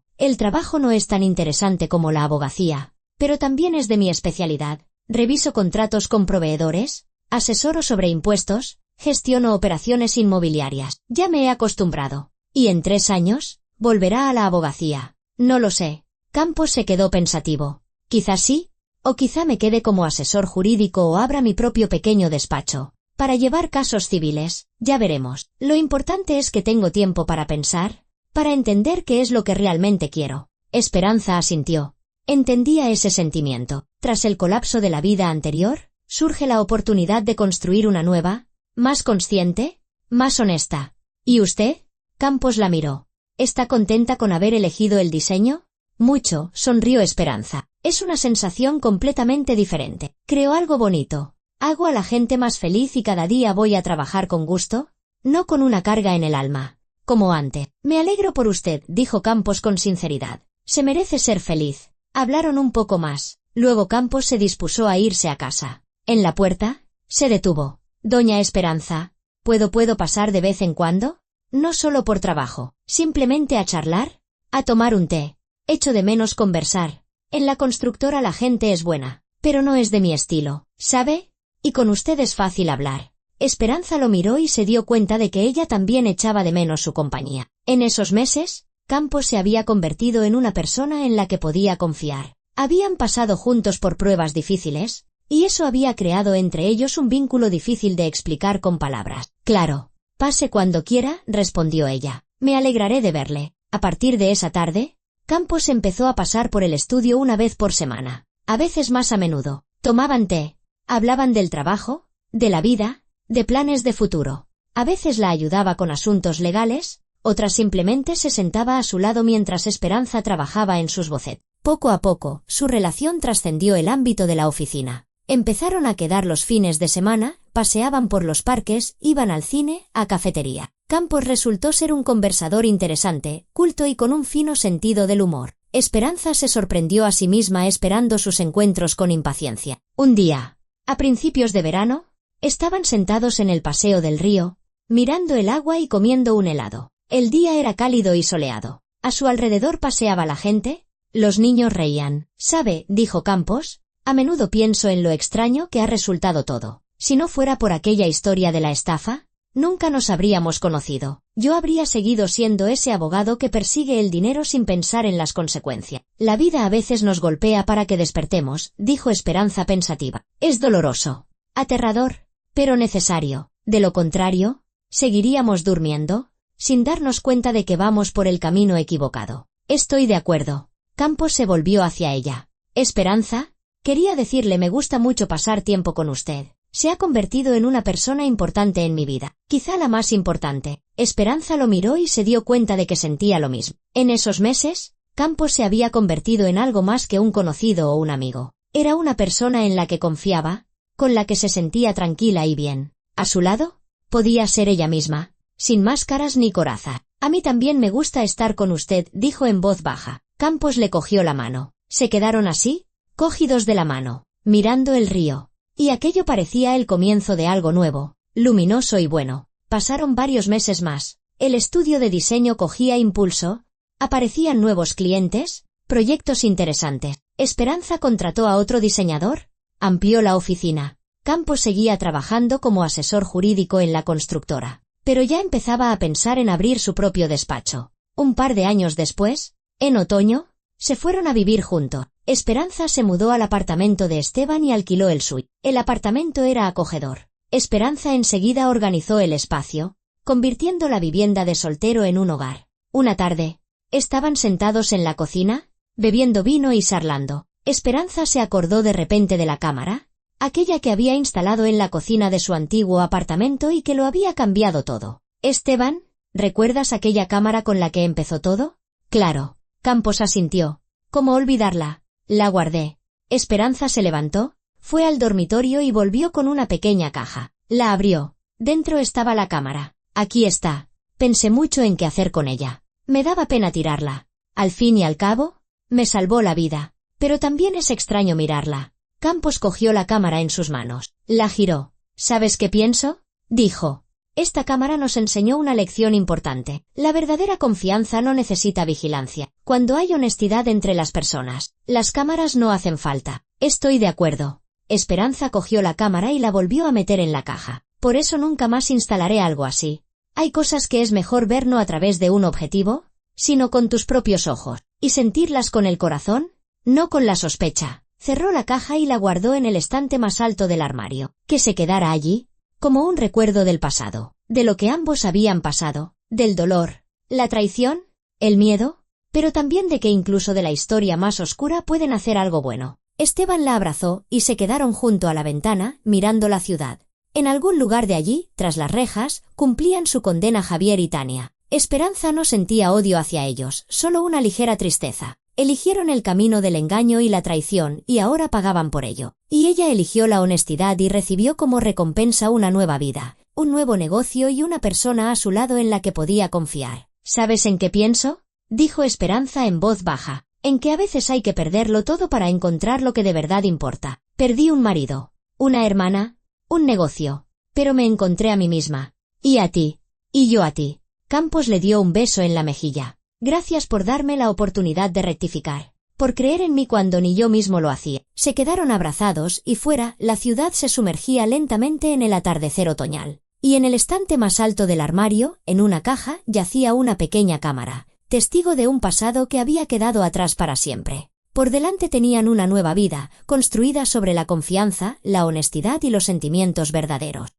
El trabajo no es tan interesante como la abogacía, pero también es de mi especialidad. Reviso contratos con proveedores, asesoro sobre impuestos, gestiono operaciones inmobiliarias. Ya me he acostumbrado. ¿Y en 3 años? ¿Volverá a la abogacía? No lo sé. Campos se quedó pensativo. Quizás sí, o quizá me quede como asesor jurídico o abra mi propio pequeño despacho, para llevar casos civiles. Ya veremos. Lo importante es que tengo tiempo para pensar, para entender qué es lo que realmente quiero. Esperanza asintió. Entendía ese sentimiento. Tras el colapso de la vida anterior, surge la oportunidad de construir una nueva, más consciente, más honesta. ¿Y usted? Campos la miró. ¿Está contenta con haber elegido el diseño? Mucho, sonrió Esperanza. Es una sensación completamente diferente. Creo algo bonito. Hago a la gente más feliz y cada día voy a trabajar con gusto, no con una carga en el alma, como antes. Me alegro por usted, dijo Campos con sinceridad. Se merece ser feliz. Hablaron un poco más. Luego Campos se dispuso a irse a casa. En la puerta, se detuvo. Doña Esperanza, ¿puedo pasar de vez en cuando? No solo por trabajo, simplemente a charlar, a tomar un té. Echo de menos conversar. En la constructora la gente es buena, pero no es de mi estilo, ¿sabe? Y con usted es fácil hablar. Esperanza lo miró y se dio cuenta de que ella también echaba de menos su compañía. En esos meses, Campos se había convertido en una persona en la que podía confiar. Habían pasado juntos por pruebas difíciles, y eso había creado entre ellos un vínculo difícil de explicar con palabras. Claro. Pase cuando quiera, respondió ella. Me alegraré de verle. A partir de esa tarde, Campos empezó a pasar por el estudio una vez por semana, a veces más a menudo. Tomaban té, hablaban del trabajo, de la vida, de planes de futuro. A veces la ayudaba con asuntos legales, otras simplemente se sentaba a su lado mientras Esperanza trabajaba en sus bocetos. Poco a poco, su relación trascendió el ámbito de la oficina. Empezaron a quedar los fines de semana, paseaban por los parques, iban al cine, a cafetería. Campos resultó ser un conversador interesante, culto y con un fino sentido del humor. Esperanza se sorprendió a sí misma esperando sus encuentros con impaciencia. Un día, a principios de verano, estaban sentados en el paseo del río, mirando el agua y comiendo un helado. El día era cálido y soleado. A su alrededor paseaba la gente, los niños reían. ¿Sabe?, dijo Campos, a menudo pienso en lo extraño que ha resultado todo. Si no fuera por aquella historia de la estafa, nunca nos habríamos conocido. Yo habría seguido siendo ese abogado que persigue el dinero sin pensar en las consecuencias. La vida a veces nos golpea para que despertemos, dijo Esperanza pensativa. Es doloroso, aterrador, pero necesario. De lo contrario, seguiríamos durmiendo, sin darnos cuenta de que vamos por el camino equivocado. Estoy de acuerdo. Campos se volvió hacia ella. Esperanza, quería decirle me gusta mucho pasar tiempo con usted. Se ha convertido en una persona importante en mi vida, quizá la más importante. Esperanza lo miró y se dio cuenta de que sentía lo mismo. En esos meses, Campos se había convertido en algo más que un conocido o un amigo. Era una persona en la que confiaba, con la que se sentía tranquila y bien. A su lado, podía ser ella misma, sin máscaras ni coraza. A mí también me gusta estar con usted, dijo en voz baja. Campos le cogió la mano. Se quedaron así, cogidos de la mano, mirando el río. Y aquello parecía el comienzo de algo nuevo, luminoso y bueno. Pasaron varios meses más. El estudio de diseño cogía impulso, aparecían nuevos clientes, proyectos interesantes. Esperanza contrató a otro diseñador, amplió la oficina. Campos seguía trabajando como asesor jurídico en la constructora, pero ya empezaba a pensar en abrir su propio despacho. Un par de años después, en otoño, se fueron a vivir juntos. Esperanza se mudó al apartamento de Esteban y alquiló el suyo. El apartamento era acogedor. Esperanza enseguida organizó el espacio, convirtiendo la vivienda de soltero en un hogar. Una tarde, estaban sentados en la cocina, bebiendo vino y charlando. Esperanza se acordó de repente de la cámara, aquella que había instalado en la cocina de su antiguo apartamento y que lo había cambiado todo. Esteban, ¿recuerdas aquella cámara con la que empezó todo? Claro. Campos asintió. ¿Cómo olvidarla? La guardé. Esperanza se levantó, fue al dormitorio y volvió con una pequeña caja. La abrió. Dentro estaba la cámara. Aquí está. Pensé mucho en qué hacer con ella. Me daba pena tirarla. Al fin y al cabo, me salvó la vida. Pero también es extraño mirarla. Campos cogió la cámara en sus manos. La giró. ¿Sabes qué pienso? Dijo. Esta cámara nos enseñó una lección importante. La verdadera confianza no necesita vigilancia. Cuando hay honestidad entre las personas, las cámaras no hacen falta. Estoy de acuerdo. Esperanza cogió la cámara y la volvió a meter en la caja. Por eso nunca más instalaré algo así. Hay cosas que es mejor ver no a través de un objetivo, sino con tus propios ojos, y sentirlas con el corazón, no con la sospecha. Cerró la caja y la guardó en el estante más alto del armario. Que se quedara allí, como un recuerdo del pasado, de lo que ambos habían pasado, del dolor, la traición, el miedo, pero también de que incluso de la historia más oscura pueden hacer algo bueno. Esteban la abrazó y se quedaron junto a la ventana, mirando la ciudad. En algún lugar de allí, tras las rejas, cumplían su condena Javier y Tania. Esperanza no sentía odio hacia ellos, solo una ligera tristeza. Eligieron el camino del engaño y la traición y ahora pagaban por ello. Y ella eligió la honestidad y recibió como recompensa una nueva vida, un nuevo negocio y una persona a su lado en la que podía confiar. ¿Sabes en qué pienso? Dijo Esperanza en voz baja. En que a veces hay que perderlo todo para encontrar lo que de verdad importa. Perdí un marido, una hermana, un negocio, pero me encontré a mí misma. Y a ti. Y yo a ti. Campos le dio un beso en la mejilla. Gracias por darme la oportunidad de rectificar, por creer en mí cuando ni yo mismo lo hacía. Se quedaron abrazados y fuera, la ciudad se sumergía lentamente en el atardecer otoñal. Y en el estante más alto del armario, en una caja, yacía una pequeña cámara, testigo de un pasado que había quedado atrás para siempre. Por delante tenían una nueva vida, construida sobre la confianza, la honestidad y los sentimientos verdaderos.